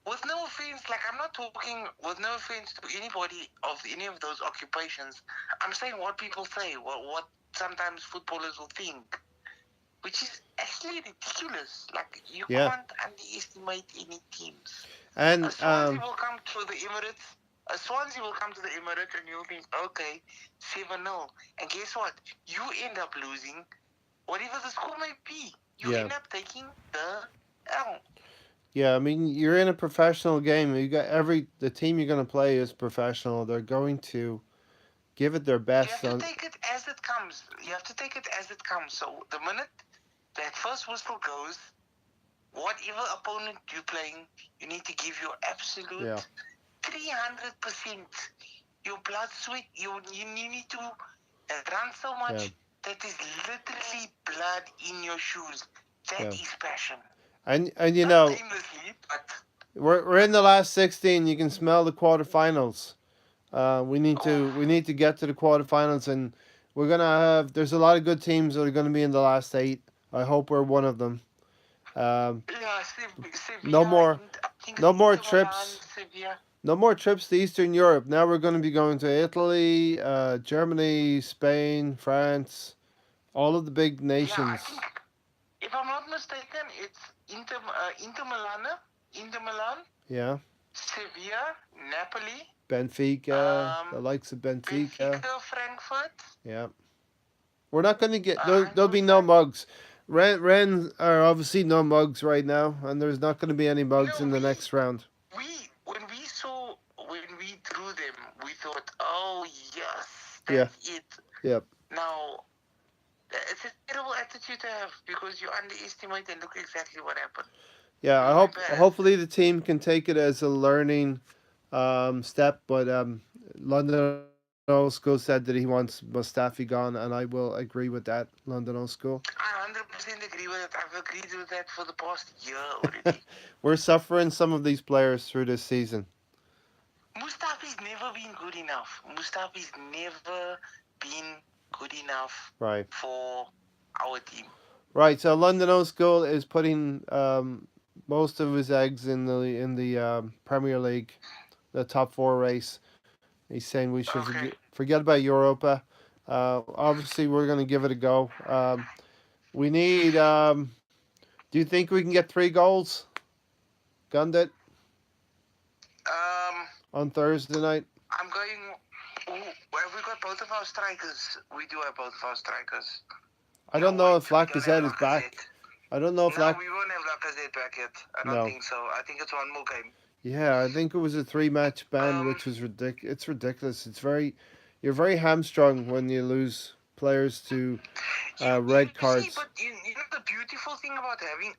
Speaker 3: With no offense, like I'm not talking with no offense to anybody of any of those occupations. I'm saying what people say, what sometimes footballers will think, which is actually ridiculous. Like you
Speaker 1: Yeah.
Speaker 3: can't underestimate any teams. A
Speaker 1: And
Speaker 3: Swansea will come to the Emirates. A Swansea will come to the Emirates, and you'll think, okay, 7-0. And guess what? You end up losing, whatever the score may be. You
Speaker 1: yeah.
Speaker 3: end up taking the L.
Speaker 1: Yeah, I mean, you're in a professional game. You got the team you're going to play is professional. They're going to give it their
Speaker 3: You have
Speaker 1: best
Speaker 3: to
Speaker 1: on.
Speaker 3: take it as it comes. You have to take it as it comes. So the minute that first whistle goes, whatever opponent you're playing, you need to give your
Speaker 1: Yeah.
Speaker 3: absolute 300%. Your blood, sweat, you need to run so
Speaker 1: Yeah.
Speaker 3: much that is literally blood in your shoes. That
Speaker 1: Yeah.
Speaker 3: is passion.
Speaker 1: And you
Speaker 3: Not
Speaker 1: know,
Speaker 3: aimlessly, but
Speaker 1: we're in the last 16. You can smell the quarterfinals. We
Speaker 3: oh,
Speaker 1: need to get to the quarterfinals, and we're gonna have. There's a lot of good teams that are gonna be in the last eight. I hope we're one of them. Um,
Speaker 3: yeah,
Speaker 1: no
Speaker 3: Sevilla,
Speaker 1: more,
Speaker 3: I think it's
Speaker 1: no more
Speaker 3: Inter Milan,
Speaker 1: trips.
Speaker 3: Sevilla.
Speaker 1: No more trips to Eastern Europe. Now we're going to be going to Italy, Germany, Spain, France, all of the big
Speaker 3: Yeah, I think,
Speaker 1: nations.
Speaker 3: if I'm not mistaken, it's Inter Milan,
Speaker 1: Yeah,
Speaker 3: Sevilla, Napoli,
Speaker 1: Benfica, the
Speaker 3: um,
Speaker 1: likes of Benfica.
Speaker 3: Benfica, Frankfurt,
Speaker 1: Yeah, we're not going to get
Speaker 3: and
Speaker 1: there'll be
Speaker 3: those
Speaker 1: no
Speaker 3: like
Speaker 1: mugs. Rennes are obviously no mugs right now, and there's not going to be any mugs
Speaker 3: no
Speaker 1: in the
Speaker 3: we
Speaker 1: next round.
Speaker 3: we when we drew them, we thought, oh yes,
Speaker 1: Yeah,
Speaker 3: that's it.
Speaker 1: yeah,
Speaker 3: Now it's a terrible attitude to have because you underestimate and look exactly what happened.
Speaker 1: yeah.
Speaker 3: We
Speaker 1: I
Speaker 3: were
Speaker 1: hope
Speaker 3: embarrassed.
Speaker 1: hopefully the team can take it as a learning step. But London Old School said that he wants Mustafi gone, and I will agree with that. London Old School.
Speaker 3: I 100% agree with it. I've agreed with that for the past year already.
Speaker 1: We're suffering some of these players through this season.
Speaker 3: Mustafi's never been good enough. Mustafi's never been good enough
Speaker 1: Right.
Speaker 3: for our team.
Speaker 1: Right. So London Old School is putting most of his eggs in the Premier League, the top four race. He's saying we should
Speaker 3: Okay.
Speaker 1: forget about Europa. Obviously, we're going to give it a go. We need. Do you think we can get 3 goals? Gundit
Speaker 3: Um,
Speaker 1: on Thursday night.
Speaker 3: I'm going. Well, we got both of our strikers. We do have both of our strikers.
Speaker 1: I don't
Speaker 3: No,
Speaker 1: know
Speaker 3: wait,
Speaker 1: if
Speaker 3: we don't have
Speaker 1: Lacazette is
Speaker 3: Lacazette.
Speaker 1: back. I don't know if
Speaker 3: No,
Speaker 1: Lac.
Speaker 3: we won't have Lacazette back yet. I don't
Speaker 1: No.
Speaker 3: think so. I think it's one more game.
Speaker 1: Yeah, I think it was a 3 match ban,
Speaker 3: Um,
Speaker 1: which was ridiculous. It's ridiculous. You're very hamstrung when you lose players to
Speaker 3: you
Speaker 1: red
Speaker 3: see,
Speaker 1: cards.
Speaker 3: but you know the beautiful thing about having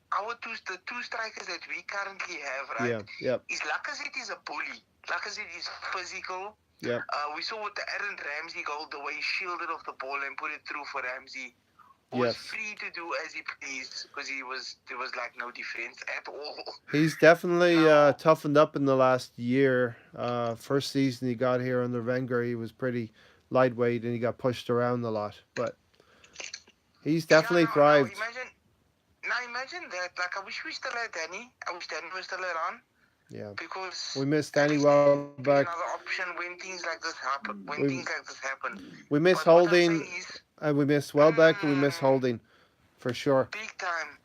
Speaker 3: the two strikers that we currently have, right?
Speaker 1: Yeah, yep,
Speaker 3: Is Lacazette is a bully. Lacazette is physical.
Speaker 1: yep,
Speaker 3: We saw with the Aaron Ramsey goal, the way he shielded off the ball and put it through for Ramsey. Was
Speaker 1: yes.
Speaker 3: free to do as he pleased because there was like no defense at all.
Speaker 1: He's definitely
Speaker 3: Now,
Speaker 1: toughened up in the last year. First season he got here under Wenger, he was pretty lightweight and he got pushed around a lot. But he's
Speaker 3: yeah,
Speaker 1: definitely
Speaker 3: now
Speaker 1: thrived.
Speaker 3: imagine that. Like I wish we still had Danny. I wish Danny was still around
Speaker 1: Yeah, we
Speaker 3: because
Speaker 1: miss
Speaker 3: at
Speaker 1: Danny
Speaker 3: least he can
Speaker 1: Welbeck.
Speaker 3: be another option when things like this happen. When
Speaker 1: We
Speaker 3: things like this happen.
Speaker 1: we
Speaker 3: But
Speaker 1: miss
Speaker 3: what I'm saying
Speaker 1: Holding,
Speaker 3: is,
Speaker 1: and we miss Welbeck, and we miss
Speaker 3: mm,
Speaker 1: Holding for sure.
Speaker 3: big time.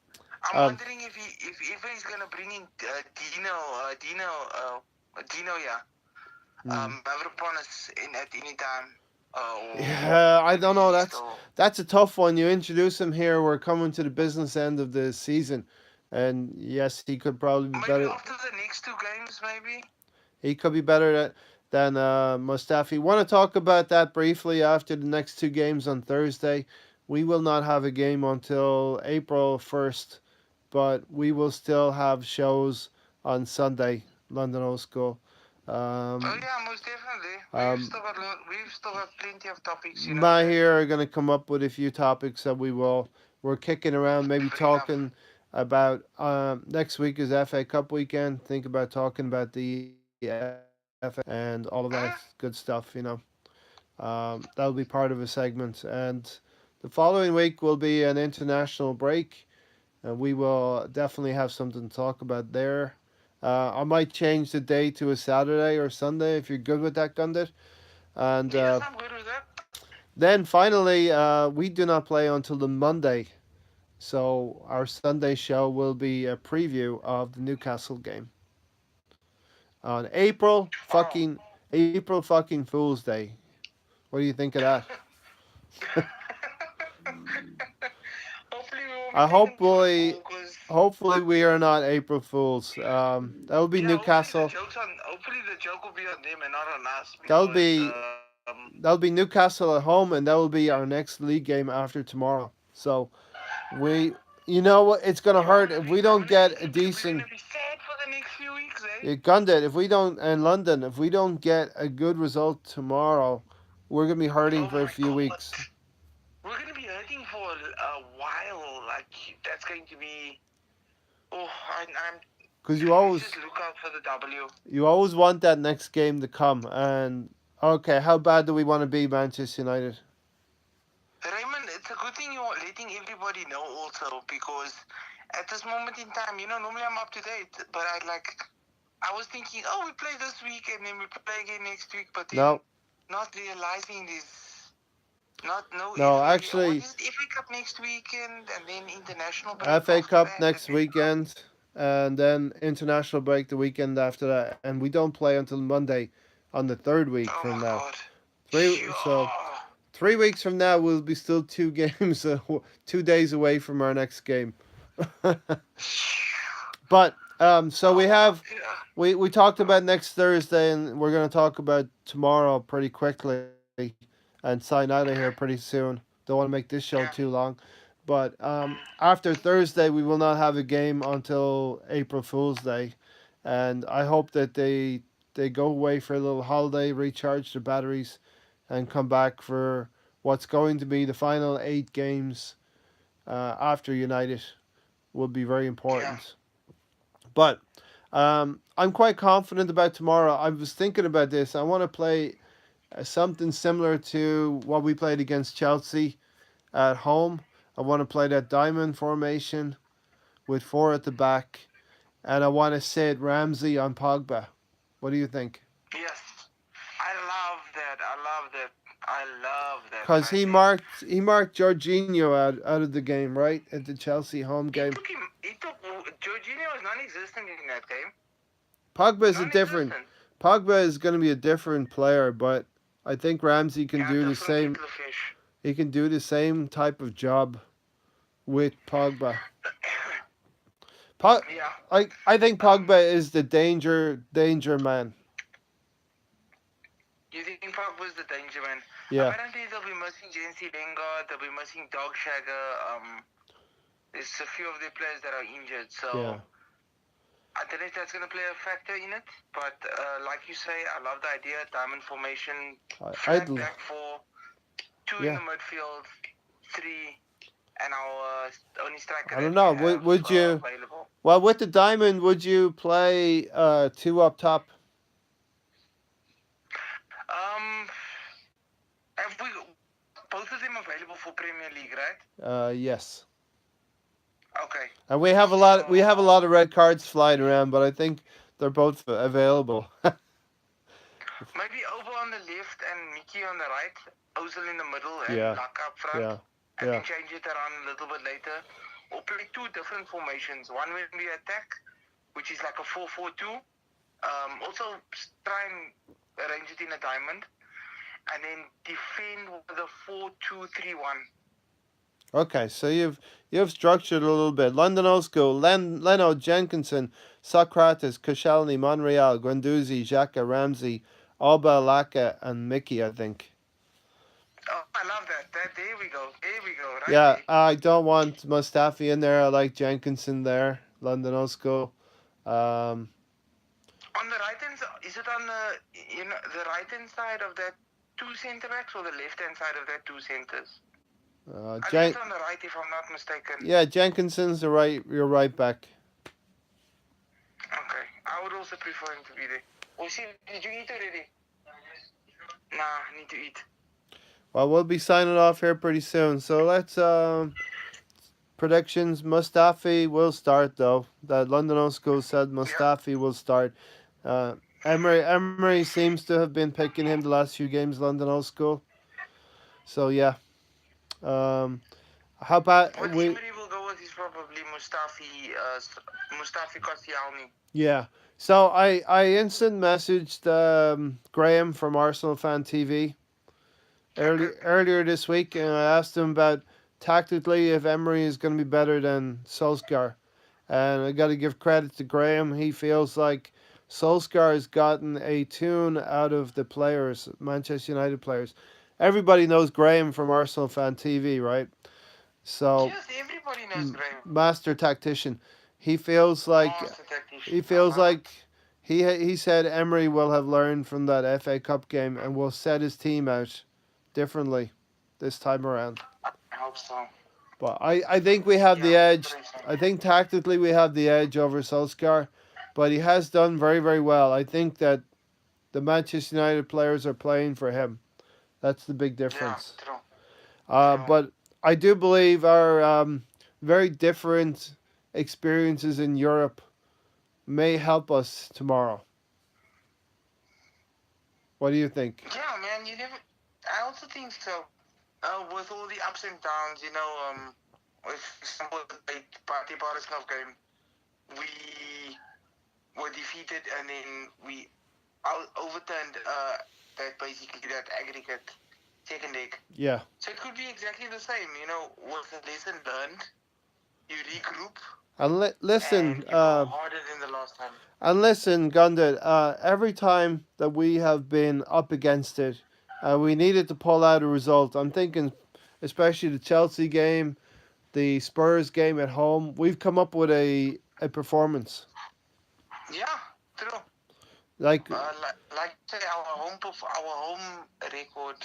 Speaker 3: I'm
Speaker 1: Um,
Speaker 3: wondering if he's gonna bring in Dino, yeah,
Speaker 1: mm.
Speaker 3: Mavropanos in at any time, or
Speaker 1: Yeah, I
Speaker 3: maybe
Speaker 1: don't know.
Speaker 3: he's still.
Speaker 1: That's a tough one. You introduce him here. We're coming to the business end of the season, and yes, he could probably be
Speaker 3: Maybe
Speaker 1: better.
Speaker 3: after the next two games, maybe.
Speaker 1: He could be better than Mustafi. Want to talk about that briefly after the next 2 games on Thursday? We will not have a game until April 1st, but we will still have shows on Sunday. London Old School.
Speaker 3: Oh
Speaker 1: Um,
Speaker 3: yeah, most definitely.
Speaker 1: um,
Speaker 3: We've still got plenty of topics, you know that.
Speaker 1: Mahir are going to come up with a few topics that we're kicking around, maybe
Speaker 3: Fair enough.
Speaker 1: talking about. Next week is FA Cup weekend. Think about talking about the FA and all of that
Speaker 3: Huh?
Speaker 1: good stuff. That'll be part of a segment, and the following week will be an international break, and we will definitely have something to talk about there. I might change the day to a Saturday or Sunday if you're good with that, Gundit. And
Speaker 3: Yes, I'm good with that.
Speaker 1: then finally, we do not play until the Monday, so our Sunday show will be a preview of the Newcastle game on
Speaker 3: Wow.
Speaker 1: April fucking Fool's Day. What do you think of that?
Speaker 3: Hopefully we won't be
Speaker 1: I
Speaker 3: taken for the
Speaker 1: hopefully
Speaker 3: bull, cause
Speaker 1: hopefully we are not April Fools. That will be
Speaker 3: yeah,
Speaker 1: Newcastle.
Speaker 3: hopefully the joke will be on them and not on us,
Speaker 1: That'll
Speaker 3: because
Speaker 1: be that'll be Newcastle at home, and that will be our next league game after tomorrow. So we, you know what, it's gonna hurt if we don't get a
Speaker 3: we're gonna
Speaker 1: decent.
Speaker 3: be sad for the next few weeks, eh?
Speaker 1: Gundit, if we don't in London, if we don't get a good result tomorrow, we're gonna be hurting
Speaker 3: Oh
Speaker 1: for a
Speaker 3: my
Speaker 1: few
Speaker 3: god.
Speaker 1: weeks.
Speaker 3: We're gonna be hurting for a while. Like, that's going to be. Oh, I'm.
Speaker 1: Cause
Speaker 3: Let's just look out for the W.
Speaker 1: you always want that next game to come. And okay, how bad do we want to be, Manchester United?
Speaker 3: Raymond, it's a good thing you're letting everybody know also, because at this moment in time, normally I'm up to date, but I was thinking, oh, we play this week and then we play again next week, but then
Speaker 1: No,
Speaker 3: not realizing this. Not no
Speaker 1: no,
Speaker 3: what
Speaker 1: actually,
Speaker 3: is it, FA Cup next weekend and then international break
Speaker 1: FA
Speaker 3: after
Speaker 1: Cup
Speaker 3: that, and
Speaker 1: next
Speaker 3: then
Speaker 1: weekend, and then international break the weekend after that, and we don't play until Monday, on the third week
Speaker 3: oh
Speaker 1: from
Speaker 3: my
Speaker 1: now.
Speaker 3: god,
Speaker 1: Three so
Speaker 3: sure.
Speaker 1: 3 weeks from now we'll be still two games, 2 days away from our next game. But so we
Speaker 3: Oh
Speaker 1: have
Speaker 3: yeah,
Speaker 1: we talked about next Thursday, and we're going to talk about tomorrow pretty quickly, and sign out of here pretty soon. Don't want to make this show too
Speaker 3: yeah.
Speaker 1: long, but
Speaker 3: Mm,
Speaker 1: after Thursday we will not have a game until April Fool's Day, and I hope that they go away for a little holiday, recharge their batteries, and come back for what's going to be the final 8 games after United will be very
Speaker 3: yeah.
Speaker 1: important. But I'm quite confident about tomorrow. I was thinking about this. I want to play something similar to what we played against Chelsea at home. I want to play that diamond formation with four at the back, and I want to sit Ramsey on Pogba. What do you think?
Speaker 3: Yes, I love that. I love that. I love that
Speaker 1: Cause
Speaker 3: idea.
Speaker 1: he marked Jorginho out of the game, right, at the Chelsea home
Speaker 3: He
Speaker 1: game.
Speaker 3: took him. He took. Jorginho was non-existent in that game.
Speaker 1: Pogba is a different.
Speaker 3: Non-existent.
Speaker 1: Pogba is going to be a different player, but I think Ramsey can
Speaker 3: Yeah,
Speaker 1: do the
Speaker 3: different
Speaker 1: same.
Speaker 3: kettle of fish.
Speaker 1: He can do the same type of job with Pogba. Pog,
Speaker 3: Yeah.
Speaker 1: I think
Speaker 3: Um.
Speaker 1: Pogba is the danger man.
Speaker 3: You think Park was the danger man?
Speaker 1: Yeah,
Speaker 3: Apparently, they'll be missing Jency Lingard. They'll be missing Dog Shagger. There's a few of their players that are injured,
Speaker 1: yeah.
Speaker 3: so I don't know if that's going to play a factor in it. But like you say, I love the idea. Diamond formation,
Speaker 1: I'd
Speaker 3: flat back four, two in
Speaker 1: yeah.
Speaker 3: the midfield, three, and our only striker
Speaker 1: I don't
Speaker 3: that we
Speaker 1: know.
Speaker 3: have
Speaker 1: Would you?
Speaker 3: available.
Speaker 1: Well, with the diamond, would you play two up top?
Speaker 3: Um, have we both of them available for Premier League, right?
Speaker 1: Yes.
Speaker 3: Okay.
Speaker 1: And we have a
Speaker 3: So
Speaker 1: lot. We have a lot of red cards flying around, but I think they're both available.
Speaker 3: maybe Oba on the left and Mickey on the right, Ozil in the middle, and
Speaker 1: Yeah,
Speaker 3: Laka up front,
Speaker 1: yeah,
Speaker 3: and
Speaker 1: yeah.
Speaker 3: then change it around a little bit later. Or play two different formations. One when we attack, which is like a 4-4-2. Also try and arrange it in a diamond, and then defend with a 4-2-3-1.
Speaker 1: Okay, so you've structured a little bit. London Old School, Leno, Jenkinson, Socrates, Koscielny, Monreal, Guendouzi, Xhaka, Ramsey, Alba, Laka, and Mickey, I think.
Speaker 3: Oh, I love that. There we go. There we go. Right
Speaker 1: Yeah,
Speaker 3: there.
Speaker 1: I don't want Mustafi in there. I like Jenkinson there. London Old School. Um,
Speaker 3: On the right hand, is it on the right hand side of that two centre backs or the left hand side of that two centres? I think
Speaker 1: Jen-
Speaker 3: it's on the right, if I'm not mistaken.
Speaker 1: yeah, Jenkinson's your right back.
Speaker 3: Okay. I would also prefer him to be there. Oh, see, did you eat already? Nah, I need to eat.
Speaker 1: Well, we'll be signing off here pretty soon. So let's predictions. Mustafi will start though. That London Old School said
Speaker 3: Yeah.
Speaker 1: Mustafi will start. Uh, Emery seems to have been picking him the last few games. London Old School. So yeah. Um, how about
Speaker 3: What
Speaker 1: we?
Speaker 3: Emery will go with is probably Mustafi Koscielny.
Speaker 1: Yeah. So I instant messaged Graham from Arsenal Fan TV
Speaker 3: Okay.
Speaker 1: earlier this week, and I asked him about tactically if Emery is going to be better than Solskjaer. And I got to give credit to Graham. He feels like Solskjaer has gotten a tune out of the players, Manchester United players. Everybody knows Graham from Arsenal Fan TV, right? So
Speaker 3: Yes, everybody knows Graham.
Speaker 1: master tactician. He feels like
Speaker 3: Master
Speaker 1: he
Speaker 3: tactician.
Speaker 1: feels like he said Emery will have learned from that FA Cup game and will set his team out differently this time around.
Speaker 3: I hope so.
Speaker 1: But I think we have the
Speaker 3: Yeah,
Speaker 1: edge.
Speaker 3: 100%.
Speaker 1: I think tactically we have the edge over Solskjaer, but he has done very, very well. I think that the Manchester United players are playing for him. That's the big
Speaker 3: Yeah,
Speaker 1: difference.
Speaker 3: true. True.
Speaker 1: But I do believe our very different experiences in Europe may help us tomorrow. What do you think?
Speaker 3: Yeah, man, you never. I also think so. With all the ups and downs, with example, the Party Borisov game, we were defeated and then we overturned that basically that aggregate second leg.
Speaker 1: Yeah.
Speaker 3: So it could be exactly the same, with a lesson learned, you regroup
Speaker 1: And listen,
Speaker 3: and you go harder than the last time.
Speaker 1: Gundit. Every time that we have been up against it, we needed to pull out a result. I'm thinking, especially the Chelsea game, the Spurs game at home. We've come up with a performance.
Speaker 3: Yeah, true.
Speaker 1: Like
Speaker 3: Like say our home record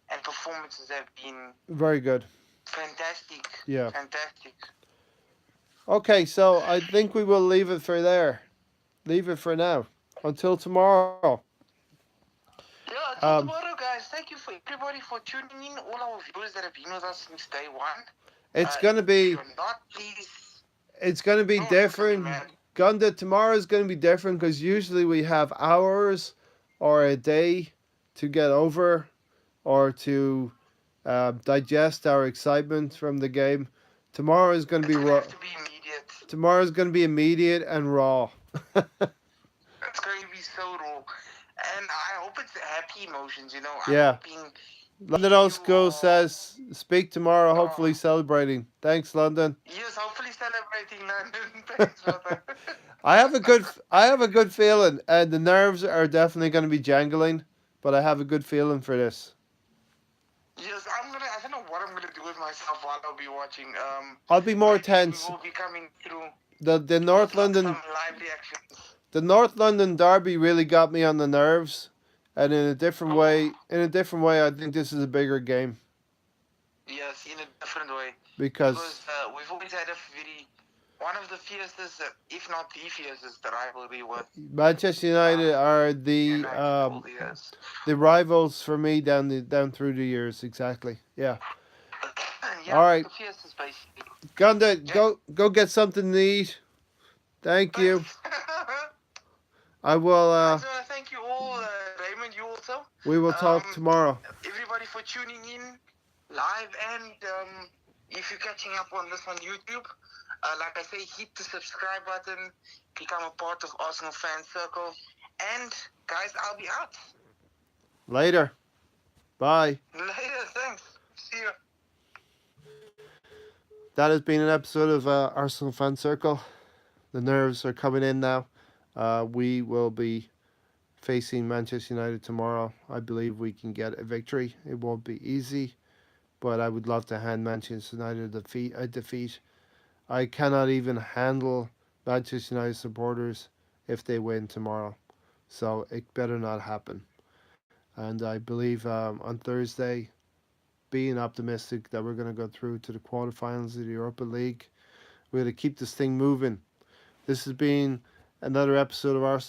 Speaker 3: and performances have been
Speaker 1: very good.
Speaker 3: fantastic,
Speaker 1: Yeah.
Speaker 3: fantastic.
Speaker 1: Okay, so I think we will leave it for there. Leave it for now. Until tomorrow.
Speaker 3: Yeah, until
Speaker 1: Um,
Speaker 3: tomorrow, guys. Thank you for everybody for tuning in. All our viewers that have been with us since day one.
Speaker 1: it's gonna
Speaker 3: If
Speaker 1: be
Speaker 3: you're not, please.
Speaker 1: it's gonna be
Speaker 3: Oh, it's gonna be
Speaker 1: different.
Speaker 3: mad.
Speaker 1: Gunda tomorrow is gonna be different because usually we have hours or a day to get over or to digest our excitement from the game. Tomorrow is gonna
Speaker 3: It's
Speaker 1: be
Speaker 3: gonna
Speaker 1: raw.
Speaker 3: have to be immediate.
Speaker 1: Tomorrow is gonna be immediate and raw.
Speaker 3: It's going to be so raw, and I hope it's happy emotions. I'm
Speaker 1: Yeah.
Speaker 3: hoping
Speaker 1: London Old
Speaker 3: you
Speaker 1: School
Speaker 3: are.
Speaker 1: says speak tomorrow, hopefully
Speaker 3: Oh,
Speaker 1: celebrating. Thanks, London.
Speaker 3: yes, hopefully celebrating London. Thanks, brother.
Speaker 1: I have a good feeling, and the nerves are definitely going to be jangling, but I have a good feeling for this.
Speaker 3: Yes, I don't know what I'm gonna do with myself while I'll be watching.
Speaker 1: I'll be more
Speaker 3: Maybe we
Speaker 1: tense.
Speaker 3: will be coming through
Speaker 1: The
Speaker 3: with
Speaker 1: North
Speaker 3: some
Speaker 1: London
Speaker 3: live reactions.
Speaker 1: the North London derby really got me on the nerves, and
Speaker 3: Oh,
Speaker 1: in a different way, I think this is a bigger game
Speaker 3: yes, in a different way. Because
Speaker 1: because
Speaker 3: we've always had a very, one of the fiercest, if not the fiercest, rivalry with
Speaker 1: Manchester United are
Speaker 3: United all the years.
Speaker 1: the rivals for me down through the years. Exactly. Yeah.
Speaker 3: Yeah,
Speaker 1: All right,
Speaker 3: the fiercest basically.
Speaker 1: Gunda,
Speaker 3: Yeah,
Speaker 1: go get something to eat. Thank you.
Speaker 3: thanks.
Speaker 1: I will.
Speaker 3: I just want to thank you all, Raymond, you also.
Speaker 1: We will talk tomorrow.
Speaker 3: Everybody for tuning in live and if you're catching up on this on YouTube, like I say, hit the subscribe button, become a part of Arsenal Fan Circle, and guys, I'll be out.
Speaker 1: Later. Bye.
Speaker 3: Later, thanks. See you.
Speaker 1: That has been an episode of Arsenal Fan Circle. The nerves are coming in now. We will be facing Manchester United tomorrow. I believe we can get a victory. It won't be easy, but I would love to hand Manchester United a defeat. I cannot even handle Manchester United supporters if they win tomorrow. So it better not happen. And I believe on Thursday, being optimistic that we're going to go through to the quarterfinals of the Europa League. We're going to keep this thing moving. This has been another episode of Arsenal